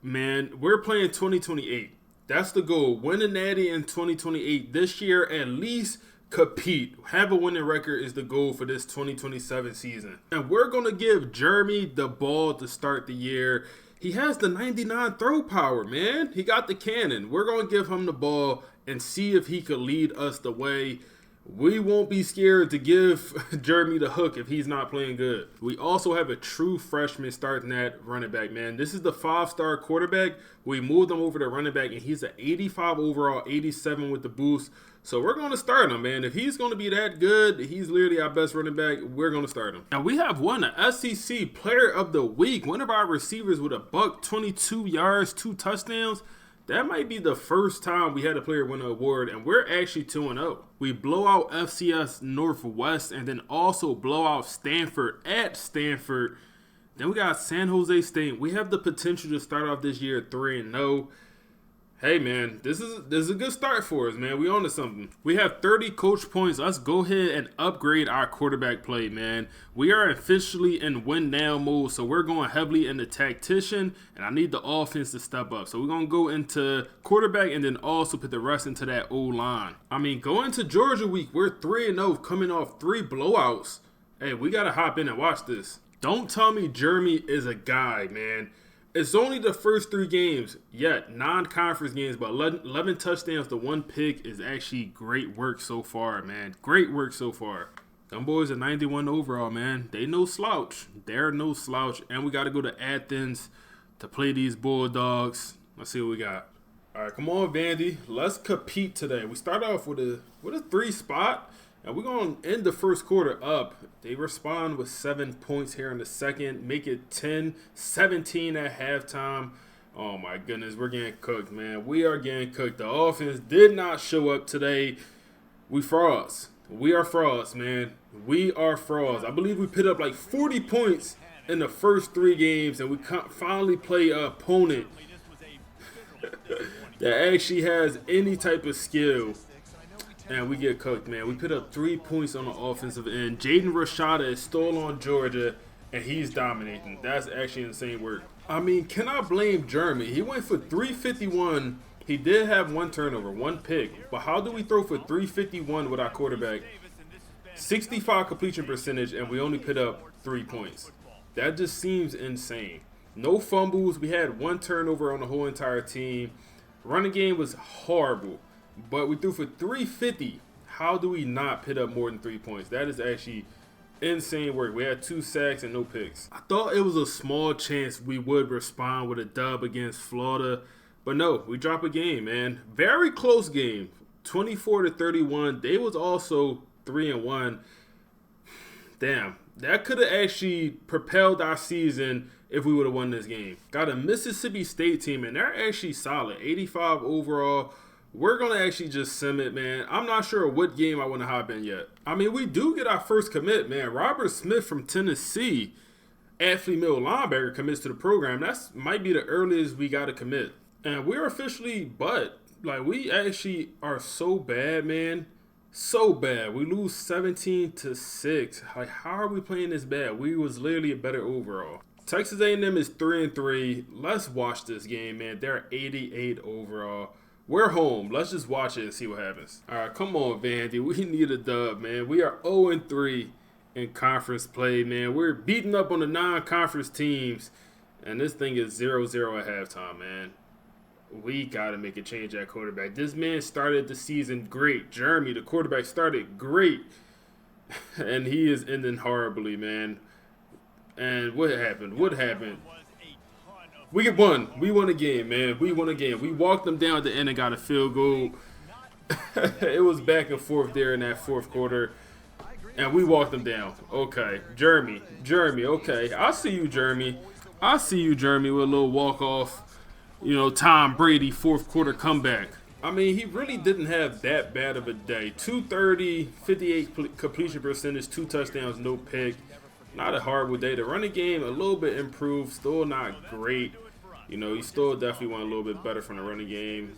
Man, we're playing 2028. That's the goal. Win a natty in 2028. This year, at least compete. Have a winning record is the goal for this 2027 season. And we're going to give Jeremy the ball to start the year. He has the 99 throw power, man. He got the cannon. We're going to give him the ball and see if he could lead us the way. We won't be scared to give Jeremy the hook if he's not playing good. We also have a true freshman starting at running back, man. This is the 5-star quarterback. We moved him over to running back, and he's an 85 overall, 87 with the boost. So we're going to start him, man. If he's going to be that good, he's literally our best running back, we're going to start him. And we have won an SEC Player of the Week. One of our receivers with a buck 22 yards, 2 touchdowns. That might be the first time we had a player win an award, and we're actually 2-0. We blow out FCS Northwest and then also blow out Stanford at Stanford. Then we got San Jose State. We have the potential to start off this year 3-0. Hey, man, this is a good start for us, man. We on to something. We have 30 coach points. Let's go ahead and upgrade our quarterback play, man. We are officially in win now mode, so we're going heavily into tactician, and I need the offense to step up. So we're going to go into quarterback and then also put the rest into that O-line. I mean, going to Georgia week, we're 3-0 coming off 3 blowouts. Hey, we got to hop in and watch this. Don't tell me Jeremy is a guy, man. It's only the first 3 games, yet non-conference games, but 11 touchdowns to 1 pick is actually great work so far, man. Great work so far. Them boys are 91 overall, man. They no slouch. They're no slouch. And we got to go to Athens to play these Bulldogs. Let's see what we got. All right, come on, Vandy. Let's compete today. We start off with a 3 spot. And we're going to end the first quarter up. They respond with 7 points here in the second. Make it 10-17 at halftime. Oh, my goodness. We're getting cooked, man. We are getting cooked. The offense did not show up today. We frauds. We are frauds, man. We are frauds. I believe we put up like 40 points in the first 3 games. And we finally play an opponent that actually has any type of skill. And we get cooked, man. We put up 3 points on the offensive end. Jaden Rashada is still on Georgia, and he's dominating. That's actually insane work. I mean, can I blame Jeremy? He went for 351. He did have 1 turnover, 1 pick. But how do we throw for 351 with our quarterback? 65 completion percentage, and we only put up 3 points. That just seems insane. No fumbles. We had 1 turnover on the whole entire team. Running game was horrible. But we threw for 350. How do we not put up more than 3 points? That is actually insane work. We had 2 sacks and no picks. I thought it was a small chance we would respond with a dub against Florida. But no, we drop a game, man. Very close game. 24-31. They was also 3-1. Damn. That could have actually propelled our season if we would have won this game. Got a Mississippi State team, and they're actually solid. 85 overall. We're going to actually just sim it, man. I'm not sure what game I want to hop in yet. I mean, we do get our first commit, man. Robert Smith from Tennessee, athlete middle linebacker, commits to the program. That's might be the earliest we got to commit. And we're officially like, we actually are so bad, man. So bad. We lose 17-6. Like, how are we playing this bad? We was literally a better overall. Texas A&M is 3-3. Let's watch this game, man. They're 88 overall. We're home. Let's just watch it and see what happens. All right, come on, Vandy. We need a dub, man. We are 0-3 in conference play, man. We're beating up on the non-conference teams, And this thing is 0-0 at halftime, man. We got to make a change at quarterback. This man started the season great. Jeremy, the quarterback, started great. And he is ending horribly, man. And what happened? What happened? We won. We won a game, man. We won a game. We walked them down at the end and got a field goal. It was back and forth there in that fourth quarter. And we walked them down. Okay. Jeremy, okay. I see you, Jeremy. I see you, Jeremy, with a little walk-off. You know, Tom Brady, fourth quarter comeback. I mean, he really didn't have that bad of a day. 230, 58 completion percentage, 2 touchdowns, no pick. Not a horrible day. The running game, a little bit improved. Still not great. You know, you still definitely want a little bit better from the running game.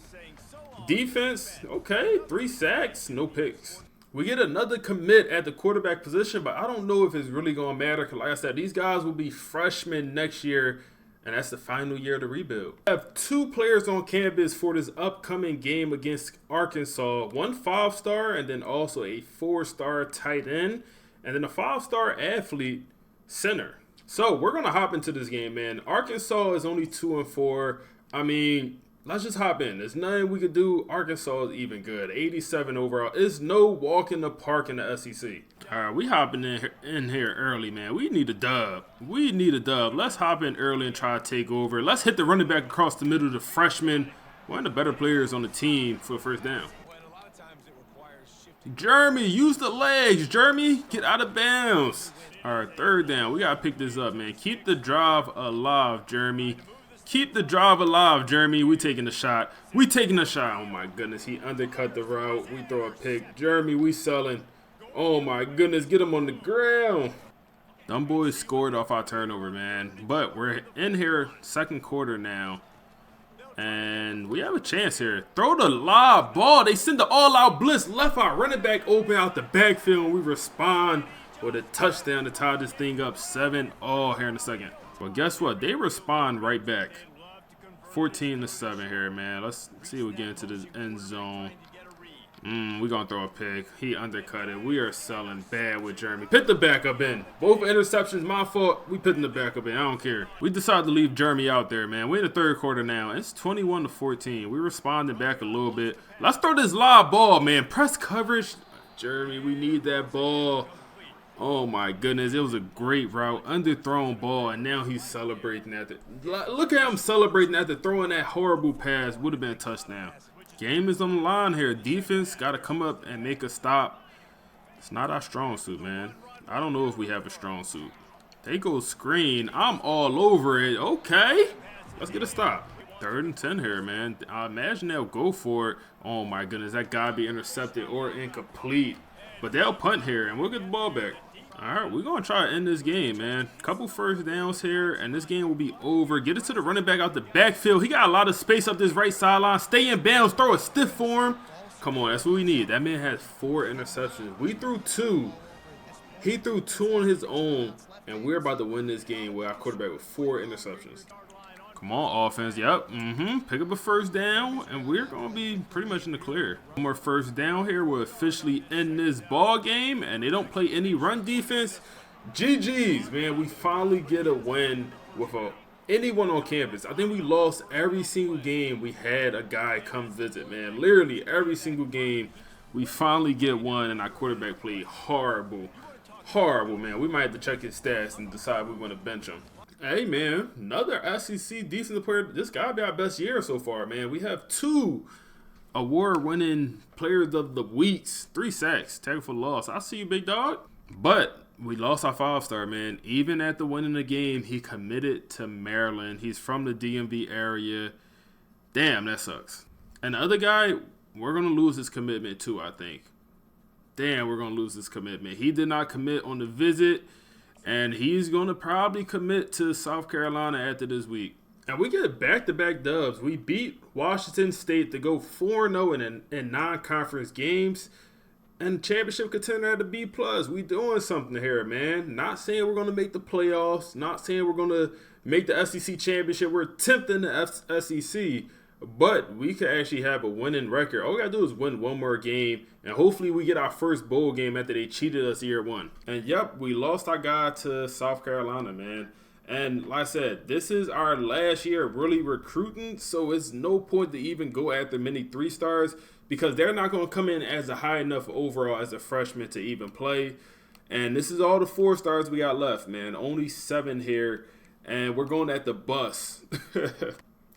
Defense, okay. 3 sacks, no picks. We get another commit at the quarterback position, but I don't know if it's really going to matter. Because like I said, these guys will be freshmen next year. And that's the final year of the rebuild. We have 2 players on campus for this upcoming game against Arkansas. 1 5-star and then also a 4-star tight end. And then a 5-star athlete center. So we're going to hop into this game, man. Arkansas is only 2-4. I mean, let's just hop in. There's nothing we could do. Arkansas is even good. 87 overall. It's no walk in the park in the SEC. All right, we hopping in here early, man. We need a dub. We need a dub. Let's hop in early and try to take over. Let's hit the running back across the middle, the freshman. One of the better players on the team for a first down. Jeremy, use the legs. Jeremy, get out of bounds. All right, third down. We got to pick this up, man. Keep the drive alive, Jeremy. Keep the drive alive, Jeremy. We taking the shot. We taking the shot. Oh, my goodness. He undercut the route. We throw a pick. Jeremy, we selling. Oh, my goodness. Get him on the ground. Them boys scored off our turnover, man. But we're in here second quarter now. And we have a chance here. Throw the live ball. They send the all-out blitz. Left our running back open out the backfield. And we respond with a touchdown to tie this thing up 7-all here in a second. But guess what? They respond right back. 14-7 here, man. Let's see if we get into this end zone. We're going to throw a pick. He undercut it. We are selling bad with Jeremy. Put the backup in. Both interceptions, my fault. We putting the backup in. I don't care. We decided to leave Jeremy out there, man. We're in the third quarter now. It's 21-14. We responded back a little bit. Let's throw this live ball, man. Press coverage. Jeremy, we need that ball. Oh, my goodness. It was a great route. Underthrown ball, and now he's celebrating after. Look at him celebrating after throwing that horrible pass. Would have been a touchdown. Game is on the line here. Defense got to come up and make a stop. It's not our strong suit, man. I don't know if we have a strong suit. They go screen. I'm all over it. Okay. Let's get a stop. 3rd and 10 here, man. I imagine they'll go for it. Oh, my goodness. That got to be intercepted or incomplete. But they'll punt here, and we'll get the ball back. All right, we're going to try to end this game, man. Couple first downs here, and this game will be over. Get it to the running back out the backfield. He got a lot of space up this right sideline. Stay in bounds. Throw a stiff for him. Come on, that's what we need. That man has 4 interceptions. We threw 2. He threw 2 on his own, and we're about to win this game with our quarterback with 4 interceptions. Come on, offense. Yep. Pick up a first down, and we're going to be pretty much in the clear. One more first down here. We'll officially end this ball game, and they don't play any run defense. GG's, man. We finally get a win with anyone on campus. I think we lost every single game we had a guy come visit, man. Literally every single game, we finally get one, and our quarterback played horrible. Horrible, man. We might have to check his stats and decide we want to bench him. Hey, man, another SEC decent player. This gotta be our best year so far, man. We have 2 award-winning players of the weeks, 3 sacks, tackle for loss. I see you, big dog. But we lost our 5-star, man. Even after winning the game, he committed to Maryland. He's from the DMV area. Damn, that sucks. And the other guy, we're gonna lose his commitment too, I think. Damn, we're gonna lose his commitment. He did not commit on the visit. And he's going to probably commit to South Carolina after this week. And we get back-to-back dubs. We beat Washington State to go 4-0 in non-conference games. And championship contender at the B+. We doing something here, man. Not saying we're going to make the playoffs. Not saying we're going to make the SEC championship. We're attempting the SEC. But we could actually have a winning record. All we got to do is win one more game. And hopefully we get our first bowl game after they cheated us year 1. And yep, we lost our guy to South Carolina, man. And like I said, this is our last year really recruiting, so it's no point to even go after many 3-stars because they're not going to come in as a high enough overall as a freshman to even play. And this is all the 4-stars we got left, man. Only 7 here, and we're going at the bus.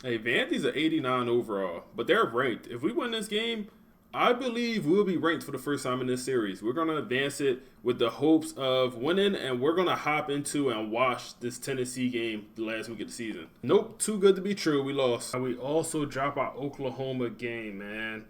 Hey, Vandy's an 89 overall, but they're ranked. If we win this game, I believe we'll be ranked for the first time in this series. We're going to advance it with the hopes of winning, and we're going to hop into and watch this Tennessee game the last week of the season. Nope, too good to be true. We lost. And we also drop our Oklahoma game, man.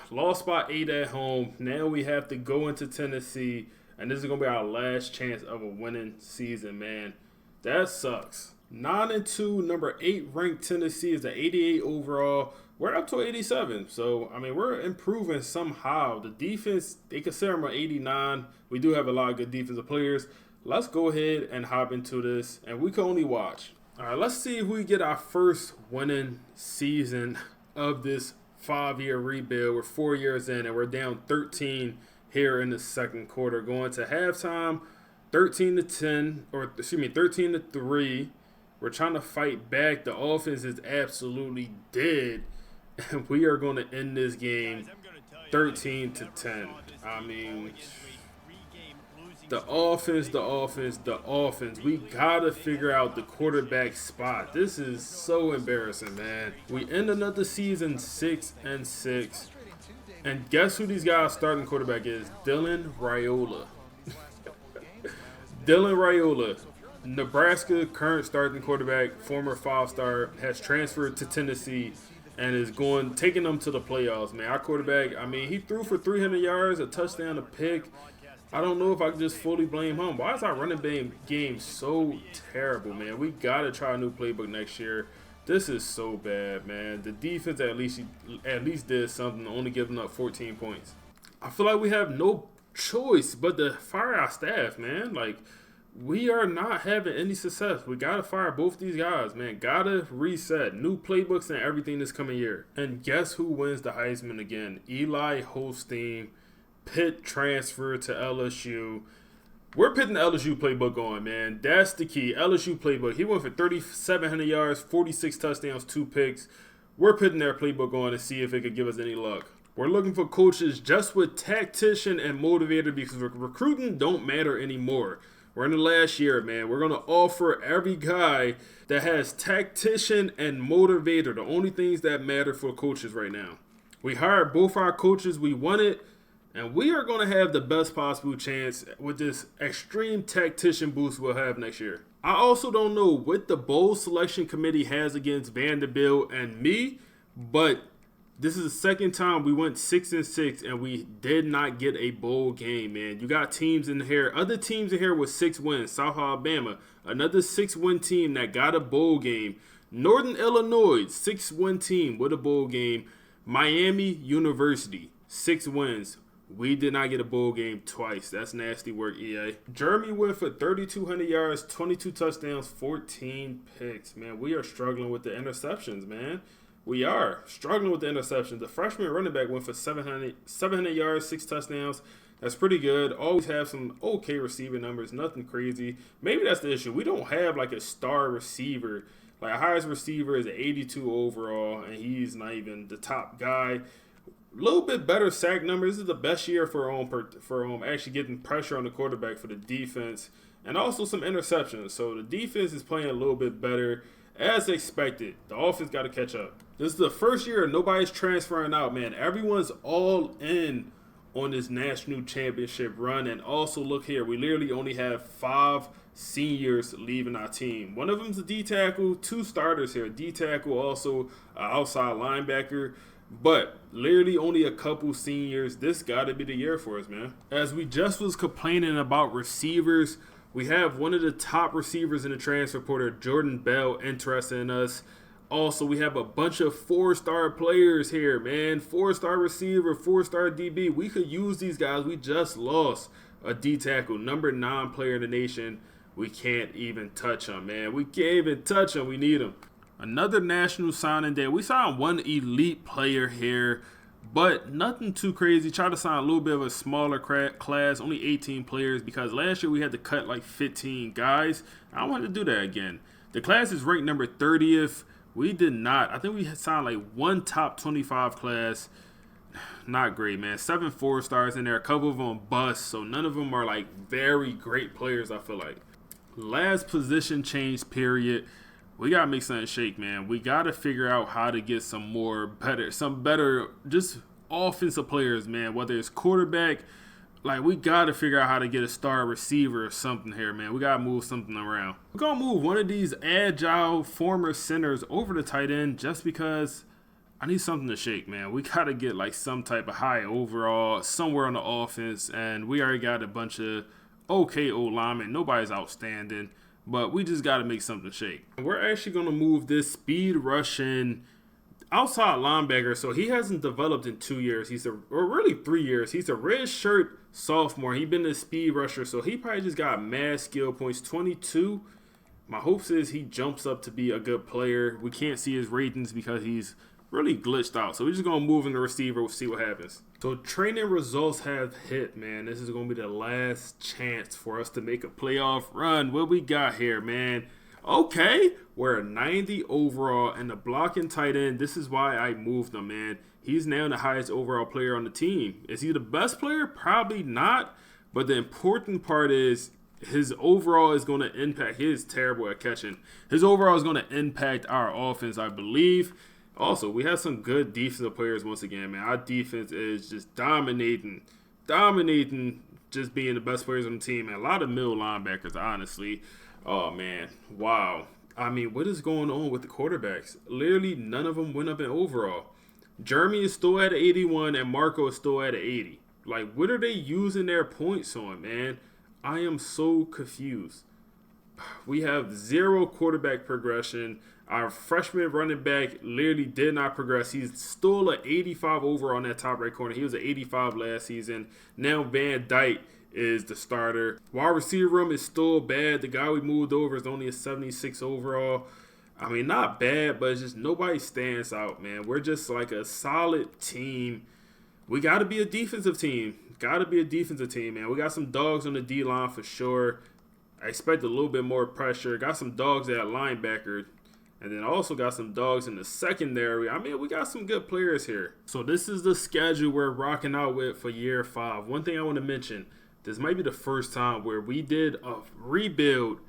Lost by 8 at home. Now we have to go into Tennessee, and this is going to be our last chance of a winning season, man. That sucks. 9-2, number 8 ranked Tennessee is an 88 overall. We're up to 87, so, I mean, we're improving somehow. The defense, they consider them an 89. We do have a lot of good defensive players. Let's go ahead and hop into this, and we can only watch. All right, let's see if we get our first winning season of this 5-year rebuild. We're 4 years in, and we're down 13 here in the second quarter. Going to halftime, 13-3. We're trying to fight back. The offense is absolutely dead. And we are going to end this game 13-10. I mean, the offense. We got to figure out the quarterback spot. This is so embarrassing, man. We end another season 6-6. And guess who these guys' starting quarterback is? Dylan Raiola. Dylan Raiola. Nebraska current starting quarterback, former 5-star, has transferred to Tennessee and is taking them to the playoffs, man. Our quarterback, I mean, he threw for 300 yards, a touchdown, a pick. I don't know if I can just fully blame him. Why is our running game so terrible, man? We got to try a new playbook next year. This is so bad, man. The defense at least did something, only giving up 14 points. I feel like we have no choice but to fire our staff, man. Like, we are not having any success. We got to fire both these guys, man. Got to reset. New playbooks and everything this coming year. And guess who wins the Heisman again? Eli Holstein. Pitt transfer to LSU. We're putting the LSU playbook on, man. That's the key. LSU playbook. He went for 3,700 yards, 46 touchdowns, 2 picks. We're putting their playbook on to see if it could give us any luck. We're looking for coaches just with tactician and motivator because recruiting don't matter anymore. We're in the last year, man. We're going to offer every guy that has tactician and motivator, the only things that matter for coaches right now. We hired both our coaches we wanted, and we are going to have the best possible chance with this extreme tactician boost we'll have next year. I also don't know what the bowl selection committee has against Vanderbilt and me, but this is the second time we went 6-6 and we did not get a bowl game, man. You got teams in here, other teams in here with 6 wins. South Alabama, another 6-win team that got a bowl game. Northern Illinois, 6-win team with a bowl game. Miami University, 6 wins. We did not get a bowl game twice. That's nasty work, EA. Jeremy went for 3,200 yards, 22 touchdowns, 14 picks. Man, we are struggling with the interceptions, man. We are struggling with the interceptions. The freshman running back went for 700 yards, 6 touchdowns. That's pretty good. Always have some okay receiver numbers, nothing crazy. Maybe that's the issue. We don't have like a star receiver. Like our highest receiver is an 82 overall, and he's not even the top guy. A little bit better sack numbers. This is the best year for actually getting pressure on the quarterback for the defense, and also some interceptions. So the defense is playing a little bit better. As expected, the offense got to catch up. This is the first year nobody's transferring out, man. Everyone's all in on this national championship run. And also, look here, we literally only have 5 seniors leaving our team. One of them's a D-tackle, 2 starters here. D-tackle, also an outside linebacker. But literally only a couple seniors. This got to be the year for us, man. As we just was complaining about receivers, we have one of the top receivers in the transfer portal, Jordan Bell, interested in us. Also, we have a bunch of 4-star players here, man. 4-star receiver, 4-star DB. We could use these guys. We just lost a D-tackle, number 9 player in the nation. We can't even touch him, man. We can't even touch him. We need him. Another national signing day. We signed one elite player here. but nothing too crazy. Try to sign a little bit of a smaller class, only 18 players, because last year we had to cut like 15 guys. I don't want to do that again. The class is ranked number 30th. We did not. I think we had signed like one top 25 class. Not great, man. 7 4-stars in there. A couple of them bust, so none of them are like very great players, I feel like. Last position change period. We gotta make something shake, man. We gotta figure out how to get some better just offensive players, man. Whether it's quarterback, like we gotta figure out how to get a star receiver or something here, man. We gotta move something around. We're gonna move one of these agile former centers over to tight end just because I need something to shake, man. We gotta get like some type of high overall somewhere on the offense, and we already got a bunch of okay old linemen. Nobody's outstanding. But we just got to make something shake. We're actually going to move this speed rushing outside linebacker. So he hasn't developed in 2 years. Or really 3 years. He's a red shirt sophomore. He's been a speed rusher. So he probably just got mad skill points, 22. My hopes is he jumps up to be a good player. We can't see his ratings because he's really glitched out. So we're just going to move in the receiver. We'll see what happens. So training results have hit, man. This is going to be the last chance for us to make a playoff run. What we got here, man? Okay, we're a 90 overall and the blocking tight end. This is why I moved him, man. He's now the highest overall player on the team. Is he the best player? Probably not. But the important part is his overall is going to impact. He is terrible at catching. His overall is going to impact our offense, I believe. Also, we have some good defensive players once again, man. Our defense is just dominating, just being the best players on the team, man. A lot of middle linebackers, honestly. Oh, man. Wow. I mean, what is going on with the quarterbacks? Literally, none of them went up in overall. Jeremy is still at an 81, and Marco is still at an 80. Like, what are they using their points on, man? I am so confused. We have 0 quarterback progression. Our freshman running back literally did not progress. He's still an 85 overall on that top right corner. He was an 85 last season. Now Van Dyke is the starter. Wide receiver room is still bad. The guy we moved over is only a 76 overall. I mean, not bad, but it's just nobody stands out, man. We're just like a solid team. We got to be a defensive team. Man. We got some dogs on the D-line for sure. I expect a little bit more pressure. Got some dogs at linebacker. And then also got some dogs in the secondary. I mean, we got some good players here. So this is the schedule we're rocking out with for year 5. One thing I want to mention, this might be the first time where we did a rebuild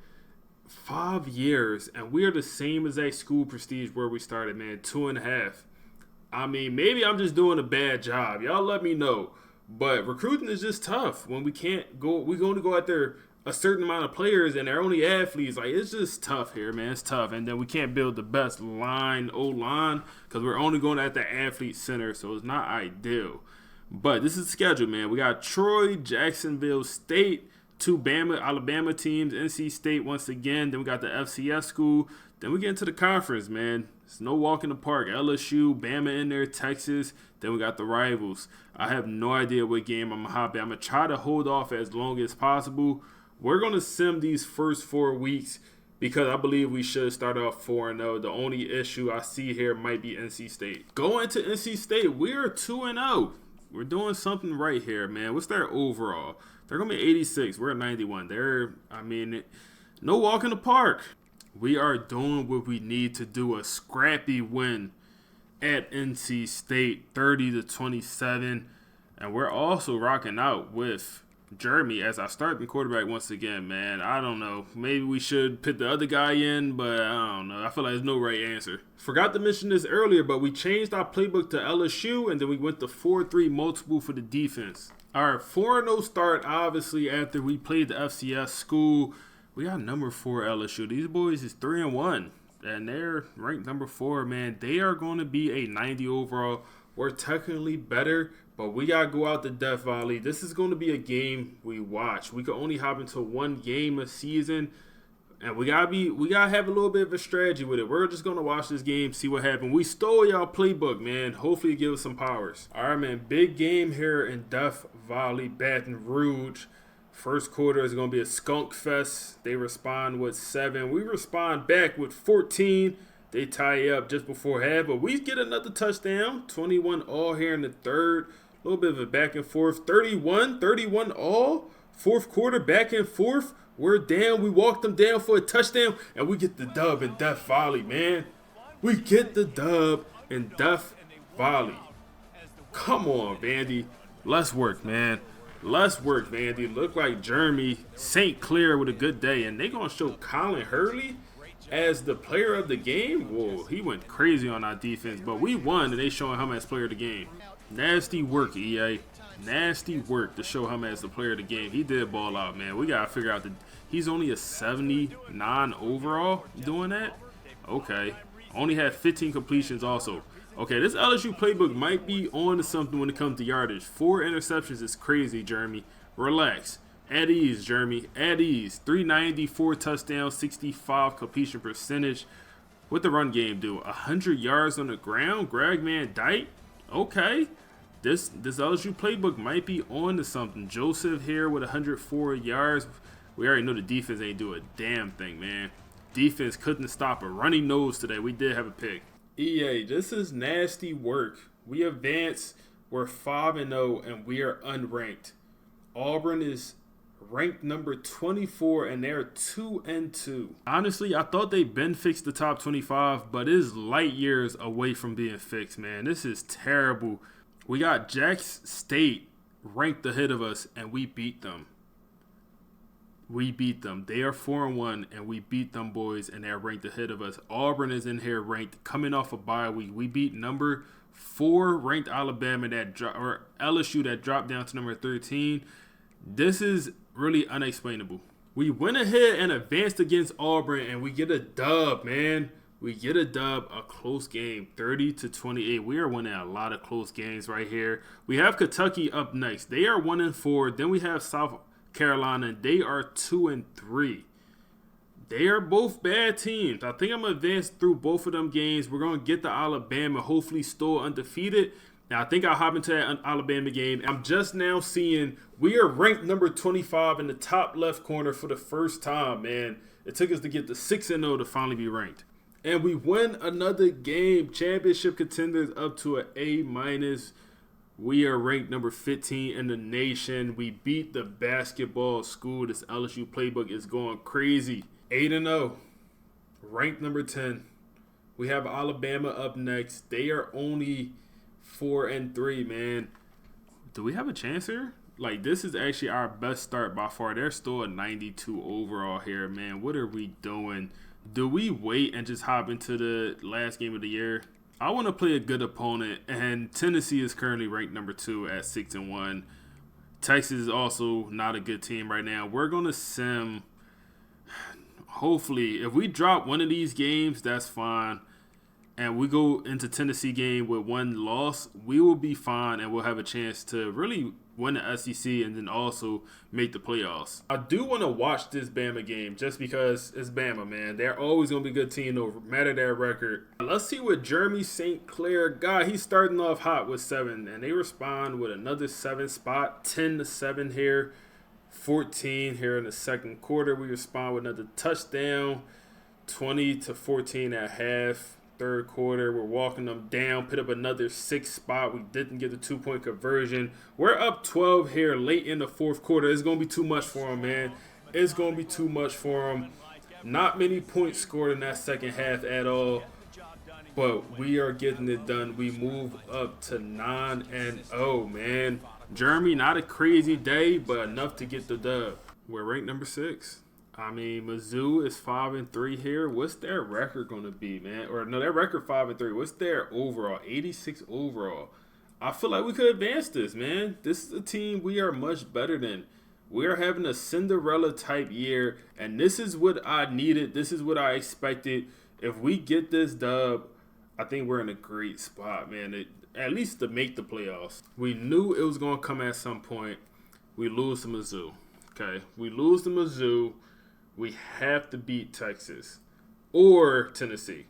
5 years. And we are the same exact school prestige where we started, man. 2.5. I mean, maybe I'm just doing a bad job. Y'all let me know. But recruiting is just tough when we can't go. We're going to go out there a certain amount of players and they're only athletes. Like, it's just tough here, man. It's tough. And then we can't build the best O-line because we're only going at the athlete center, so it's not ideal. But this is the schedule, man. We got Troy, Jacksonville State, 2 Alabama teams, NC State once again. Then we got the FCS school. Then we get into the conference, man. It's no walk in the park. LSU, Bama in there, Texas. Then we got the rivals. I have no idea what game I'm going to hop in. I'm going to try to hold off as long as possible. We're going to sim these first 4 weeks because I believe we should start off 4-0. The only issue I see here might be NC State. Going to NC State, we're 2-0. We're doing something right here, man. What's their overall? They're going to be 86. We're at 91. No walk in the park. We are doing what we need to do. A scrappy win at NC State, 30-27. And we're also rocking out with Jeremy as our starting quarterback once again, man. I don't know. Maybe we should put the other guy in, but I don't know. I feel like there's no right answer. Forgot to mention this earlier, but we changed our playbook to LSU, and then we went to 4-3 multiple for the defense. Our 4-0 start, obviously, after we played the FCS school. We got number 4 LSU. These boys is 3-1, and they're ranked number 4, man. They are going to be a 90 overall. We're technically better, but we got to go out to Death Valley. This is going to be a game we watch. We can only hop into 1 game a season, and we gotta have a little bit of a strategy with it. We're just going to watch this game, see what happens. We stole y'all playbook, man. Hopefully it gives us some powers. All right, man. Big game here in Death Valley, Baton Rouge. First quarter is going to be a skunk fest. They respond with 7. We respond back with 14. They tie it up just before half, but we get another touchdown. 21 all here in the third. A little bit of a back and forth. 31 all. Fourth quarter, back and forth. We're down. We walk them down for a touchdown, and we get the dub in Death Valley, man. We get the dub in Death Valley. Come on, Vandy. Let's work, man. Let's work, Vandy. Look like Jeremy St. Clair with a good day, and they're going to show Colin Hurley as the player of the game. Whoa, he went crazy on our defense, but we won, and they showing him as player of the game. Nasty work, EA. Nasty work to show him as the player of the game. He did ball out, man. We got to figure out that he's only a 79 overall doing that. Okay. Only had 15 completions also. Okay, this LSU playbook might be on to something when it comes to yardage. 4 interceptions is crazy, Jeremy. Relax. At ease, Jeremy. At ease. 390, 4 touchdowns, 65 completion percentage. What the run game do? 100 yards on the ground? Greg Van Dyke? Okay. This LSU playbook might be on to something. Joseph here with 104 yards. We already know the defense ain't do a damn thing, man. Defense couldn't stop a runny nose today. We did have a pick. EA, this is nasty work. We advanced. We're 5-0, and we are unranked. Auburn is ranked number 24, and they're 2-2. Honestly, I thought they'd been fixed the top 25, but it's light years away from being fixed, man. This is terrible. We got Jackson State ranked ahead of us, and we beat them. We beat them. They are 4-1, and we beat them boys, and they're ranked ahead of us. Auburn is in here ranked, coming off a bye week. We beat number 4 ranked Alabama or LSU that dropped down to number 13. This is really unexplainable. We went ahead and advanced against Auburn, and we get a dub, man. We get a dub, a close game, 30-28. We are winning a lot of close games right here. We have Kentucky up next. They are 1-4. Then we have South Carolina, and they are 2-3. They are both bad teams. I think I'm going to advance through both of them games. We're going to get to Alabama, hopefully still undefeated. Now, I think I'll hop into that Alabama game. I'm just now seeing we are ranked number 25 in the top left corner for the first time, man. It took us to get to 6-0 to finally be ranked. And we win another game. Championship contenders up to an A-. We are ranked number 15 in the nation. We beat the basketball school. This LSU playbook is going crazy. 8-0. Ranked number 10. We have Alabama up next. They are only 4-3, man. Do we have a chance here? Like, this is actually our best start by far. They're still a 92 overall here, man. What are we doing? Do we wait and just hop into the last game of the year? I want to play a good opponent, and Tennessee is currently ranked number 2 at 6-1. Texas is also not a good team right now. We're going to sim. Hopefully, if we drop one of these games, that's fine. And we go into Tennessee game with 1 loss, we will be fine, and we'll have a chance to really win the SEC and then also make the playoffs. I do want to watch this Bama game just because it's Bama, man. They're always going to be a good team no matter their record. Let's see what Jeremy St. Clair got. He's starting off hot with 7, and they respond with another 7 spot, 10-7 here, 14 here in the second quarter. We respond with another touchdown, 20-14 at half. Third quarter, we're walking them down, put up another 6 spot. We didn't get the 2-point conversion. We're up 12 here late in the fourth quarter. It's going to be too much for them, man. It's going to be too much for them. Not many points scored in that second half at all, but we are getting it done. We move up to 9-0, man. Jeremy, not a crazy day, but enough to get the dub. We're ranked number 6. I mean, Mizzou is 5-3 here. What's their record going to be, man? Or no, their record 5-3. What's their overall? 86 overall. I feel like we could advance this, man. This is a team we are much better than. We are having a Cinderella type year, and this is what I needed. This is what I expected. If we get this dub, I think we're in a great spot, man. At least to make the playoffs. We knew it was going to come at some point. We lose to Mizzou. Okay, we lose to Mizzou. We have to beat Texas or Tennessee.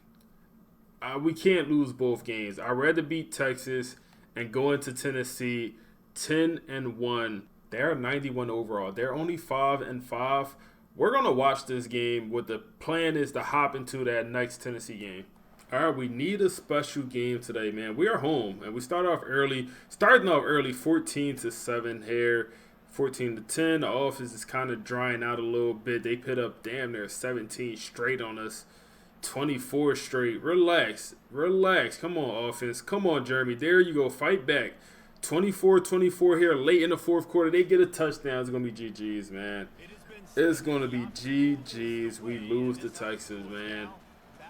We can't lose both games. I'd rather beat Texas and go into Tennessee 10-1. They're 91 overall. They're only 5-5. We're going to watch this game. What the plan is to hop into that next Tennessee game. All right, we need a special game today, man. We are home, and we starting off early, 14-7 here, 14-10. The offense is kind of drying out a little bit. They put up damn near 17 straight on us, 24 straight. Relax, relax. Come on, offense. Come on, Jeremy. There you go. Fight back. 24-24 here late in the fourth quarter. They get a touchdown. It's going to be GG's, man. It's going to be GG's. We lose to Texas, man.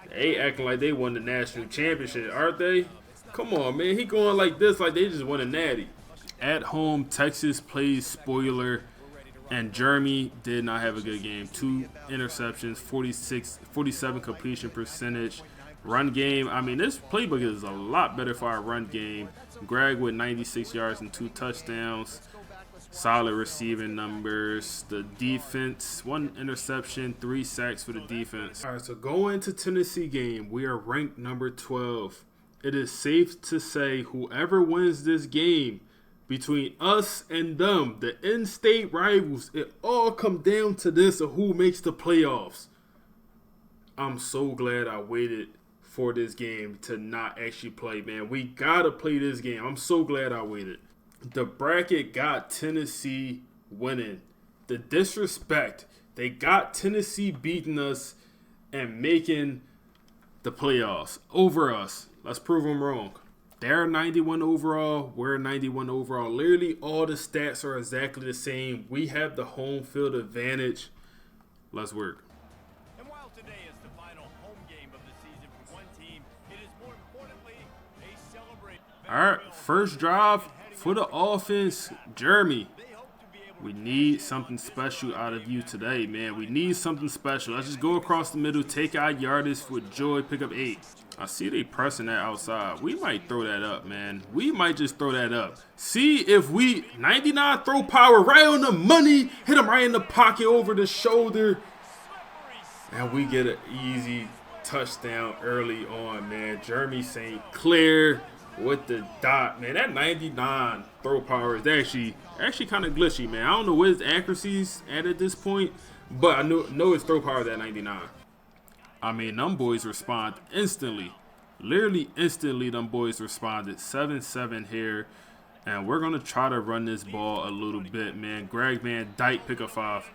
They acting like they won the national championship, aren't they? Come on, man. He going like this like they just won a natty. At home, Texas plays spoiler, and Jeremy did not have a good game. 2 interceptions, 47 completion percentage. Run game, I mean, this playbook is a lot better for our run game. Greg with 96 yards and 2 touchdowns. Solid receiving numbers. The defense, 1 interception, 3 sacks for the defense. All right, so going into Tennessee game, we are ranked number 12. It is safe to say whoever wins this game between us and them, the in-state rivals, it all come down to this of who makes the playoffs. I'm so glad I waited for this game to not actually play, man. We got to play this game. I'm so glad I waited. The bracket got Tennessee winning. The disrespect. They got Tennessee beating us and making the playoffs over us. Let's prove them wrong. They're 91 overall. We're 91 overall. Literally all the stats are exactly the same. We have the home field advantage. Let's work. And while today is the final home game of the season for one team, it is more importantly a celebration. All right, first drive for the offense, Jeremy. We need something special out of you today, man. We need something special. Let's just go across the middle, take our yardage with joy, pick up 8. I see they pressing that outside. We might throw that up, man. We might just throw that up. See if we, 99 throw power, right on the money. Hit him right in the pocket over the shoulder. And we get an easy touchdown early on, man. Jeremy St. Clair with the dot, man. That 99 throw power is actually kind of glitchy, man. I don't know what his accuracy's at this point, but I know his throw power is at 99. I mean, them boys respond instantly. Literally instantly, them boys responded. 7-7 here, and we're going to try to run this ball a little bit, man. Greg Van Dyke, pick a 5.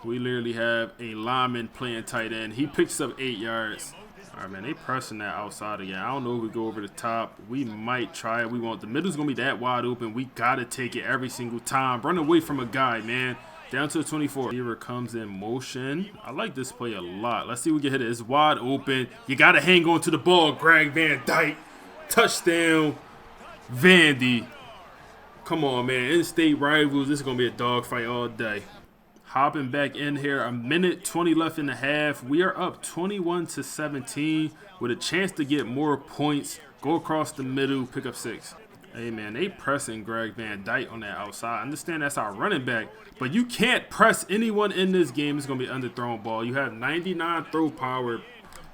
We literally have a lineman playing tight end. He picks up 8 yards. All right, man, they pressing that outside again. I don't know if we go over the top. We might try it. We won't. The middle's going to be that wide open. We got to take it every single time. Run away from a guy, man. Down to the 24. Receiver comes in motion. I like this play a lot. Let's see if we can hit it. It's wide open. You got to hang on to the ball, Greg Van Dyke. Touchdown, Vandy. Come on, man. In-state rivals. This is going to be a dogfight all day. Hopping back in here, a minute 20 left in the half. We are up 21-17 with a chance to get more points. Go across the middle, pick up 6. Hey, man, they pressing Greg Van Dyke on that outside. I understand that's our running back, but you can't press anyone in this game. It's going to be underthrown ball. You have 99 throw power.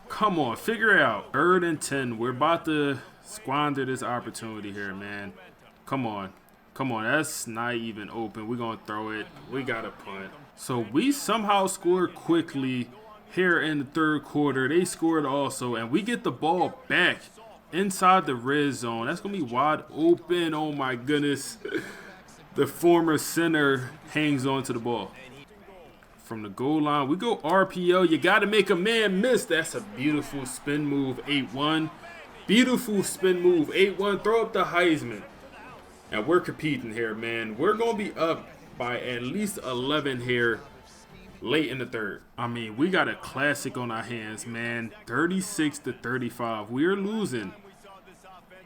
Come on, figure it out. 3rd and 10. We're about to squander this opportunity here, man. Come on. Come on, that's not even open. We're going to throw it. We got to punt. So we somehow scored quickly here in the 3rd quarter. They scored also, and we get the ball back inside the red zone. That's going to be wide open. Oh, my goodness. The former center hangs on to the ball. From the goal line, we go RPO. You got to make a man miss. That's a beautiful spin move, 8-1. Beautiful spin move, 8-1. Throw up the Heisman. And we're competing here, man. We're going to be up by at least 11 here late in the 3rd. I mean, we got a classic on our hands, man. 36-35. We are losing.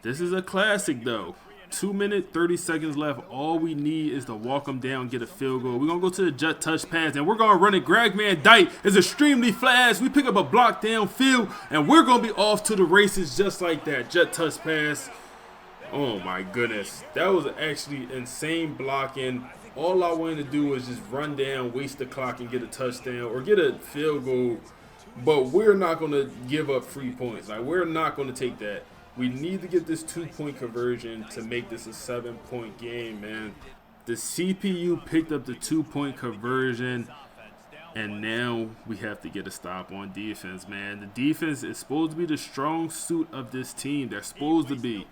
This is a classic, though. 2 minutes, 30 seconds left. All we need is to walk them down, get a field goal. We're going to go to the jet touch pass, and we're going to run it. Greg Van Dyke is extremely fast. We pick up a block downfield, and we're going to be off to the races just like that. Jet touch pass. Oh, my goodness. That was actually insane blocking. All I wanted to do was just run down, waste the clock, and get a touchdown or get a field goal. But we're not going to give up free points. Like, we're not going to take that. We need to get this 2-point conversion to make this a 7-point game, man. The CPU picked up the 2-point conversion. And now we have to get a stop on defense, man. The defense is supposed to be the strong suit of this team. They're supposed to be.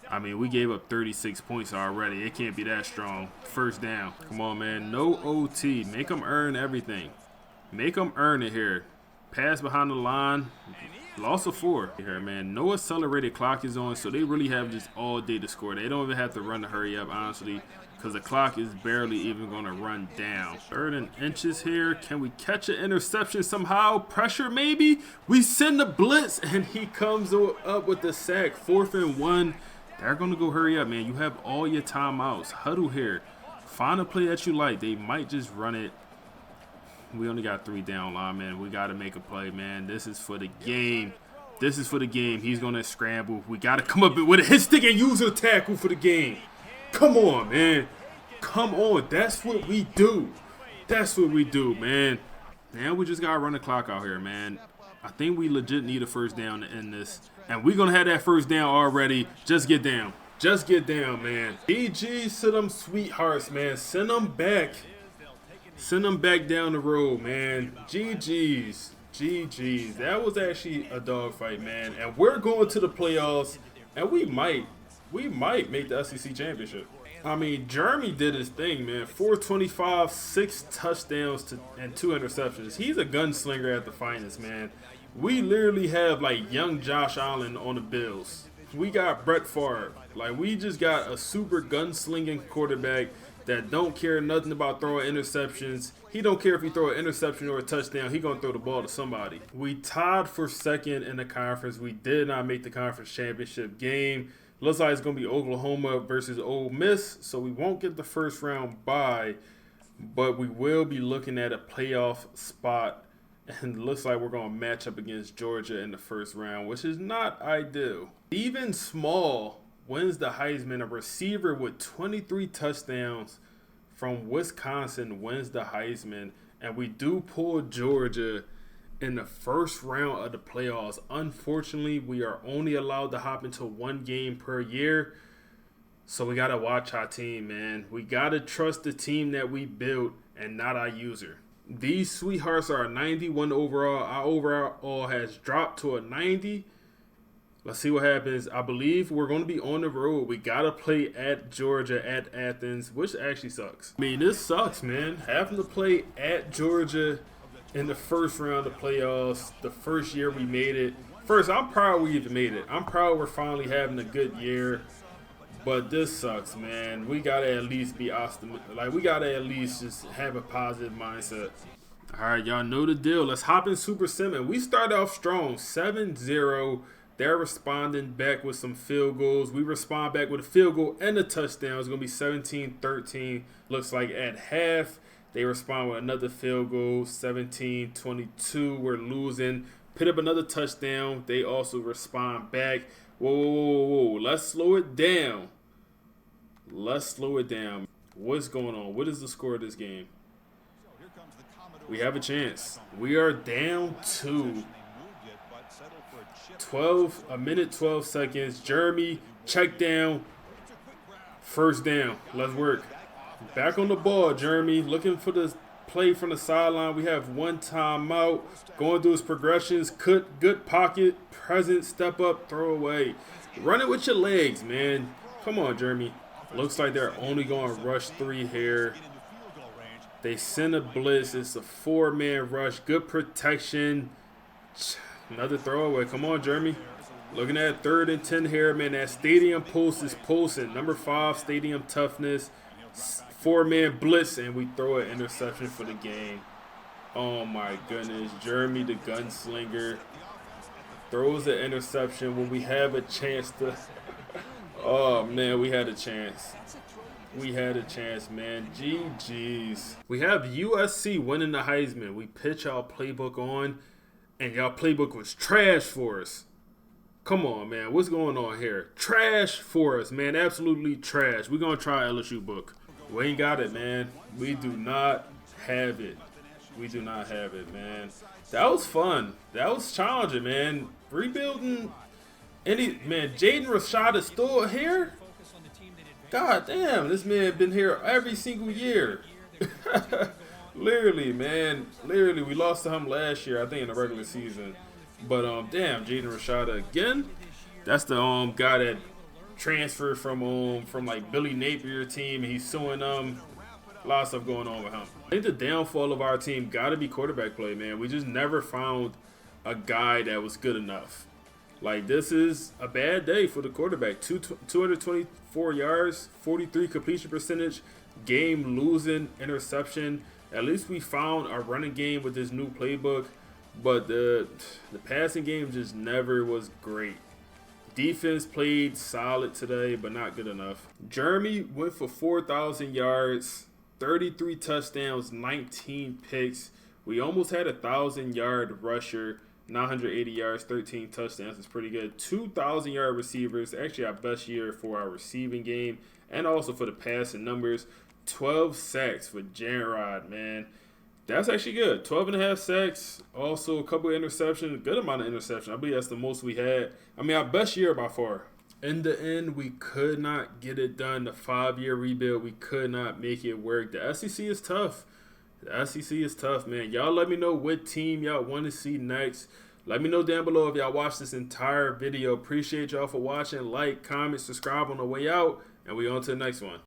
I mean, we gave up 36 points already. It can't be that strong. First down. Come on, man. No OT. Make them earn everything. Make them earn it here. Pass behind the line. Loss of 4 here, man. No accelerated clock is on, so they really have just all day to score. They don't even have to run to hurry up, honestly, because the clock is barely even going to run down. 3rd and inches here. Can we catch an interception somehow? Pressure, maybe? We send the blitz, and he comes up with the sack. 4th and 1. They're going to go hurry up, man. You have all your timeouts. Huddle here. Find a play that you like. They might just run it. We only got 3 down line, man. We got to make a play, man. This is for the game. This is for the game. He's going to scramble. We got to come up with a hit stick and use a tackle for the game. Come on, man. Come on. That's what we do. That's what we do, man. Now we just got to run the clock out here, man. I think we legit need a first down to end this. And we're going to have that first down already. Just get down. Just get down, man. GG's to them sweethearts, man. Send them back. Send them back down the road, man. GG's. GG's. That was actually a dogfight, man. And we're going to the playoffs. And we might make the SEC championship. I mean, Jeremy did his thing, man. 425, 6 touchdowns and 2 interceptions. He's a gunslinger at the finest, man. We literally have, like, young Josh Allen on the Bills. We got Brett Favre. Like, we just got a super gunslinging quarterback that don't care nothing about throwing interceptions. He don't care if he throw an interception or a touchdown. He gonna throw the ball to somebody. We tied for 2nd in the conference. We did not make the conference championship game. Looks like it's gonna be Oklahoma versus Ole Miss, so we won't get the first round bye, but we will be looking at a playoff spot. And looks like we're going to match up against Georgia in the first round, which is not ideal. Even Small wins the Heisman. A receiver with 23 touchdowns from Wisconsin wins the Heisman. And we do pull Georgia in the first round of the playoffs. Unfortunately, we are only allowed to hop into 1 game per year. So we got to watch our team, man. We got to trust the team that we built and not our user. These sweethearts are a 91 overall. Our overall has dropped to a 90. Let's see what happens. I believe we're going to be on the road. We got to play at Georgia, at Athens, which actually sucks. I mean, this sucks, man. Having to play at Georgia in the first round of playoffs, the first year we made it. First, I'm proud we even made it. I'm proud we're finally having a good year. But this sucks, man. We got to at least be optimistic. Like, we got to at least just have a positive mindset. All right, y'all know the deal. Let's hop in Super Sim. And we started off strong, 7-0. They're responding back with some field goals. We respond back with a field goal and a touchdown. It's going to be 17-13. Looks like at half, they respond with another field goal, 17-22. We're losing. Put up another touchdown. They also respond back. Whoa, whoa, whoa, whoa. Let's slow it down. Let's slow it down. What's going on? What is the score of this game? We have a chance. We are down 2. 1 minute, 12 seconds. Jeremy, check down. First down. Let's work. Back on the ball, Jeremy. Looking for the play from the sideline. We have 1 timeout. Going through his progressions. Good pocket. Present. Step up. Throw away. Run it with your legs, man. Come on, Jeremy. Looks like they're only going to rush 3 here. They send a blitz. It's a 4-man rush. Good protection. Another throwaway. Come on, Jeremy. Looking at 3rd and 10 here, man. That stadium pulse is pulsing. Number 5, stadium toughness. 4-man blitz, and we throw an interception for the game. Oh, my goodness. Jeremy, the gunslinger, throws an interception when we have a chance to... Oh, man, we had a chance. We had a chance, man. GG's. We have USC winning the Heisman. We pitch our playbook on, and y'all playbook was trash for us. Come on, man. What's going on here? Trash for us, man. Absolutely trash. We're going to try LSU book. We ain't got it, man. We do not have it. We do not have it, man. That was fun. That was challenging, man. Rebuilding... Man, Jaden Rashad is still here? God damn, this man been here every single year. Literally, man. Literally, we lost to him last year, I think, in the regular season. But damn, Jaden Rashada again. That's the guy that transferred from like Billy Napier team, and he's suing them. A lot of stuff going on with him. I think the downfall of our team got to be quarterback play, man. We just never found a guy that was good enough. Like, this is a bad day for the quarterback. 224 yards, 43 completion percentage, game-losing interception. At least we found a running game with this new playbook, but the passing game just never was great. Defense played solid today, but not good enough. Jeremy went for 4,000 yards, 33 touchdowns, 19 picks. We almost had a 1,000-yard rusher, 980 yards, 13 touchdowns. It's pretty good. 2,000-yard receivers, actually our best year for our receiving game and also for the passing numbers. 12 sacks for J-Rod, man. That's actually good. 12.5 sacks. Also, a couple of interceptions. Good amount of interceptions. I believe that's the most we had. I mean, our best year by far. In the end, we could not get it done. The 5-year rebuild, we could not make it work. The SEC is tough. The SEC is tough, man. Y'all let me know what team y'all want to see next. Let me know down below if y'all watched this entire video. Appreciate y'all for watching. Like, comment, subscribe on the way out. And we on to the next one.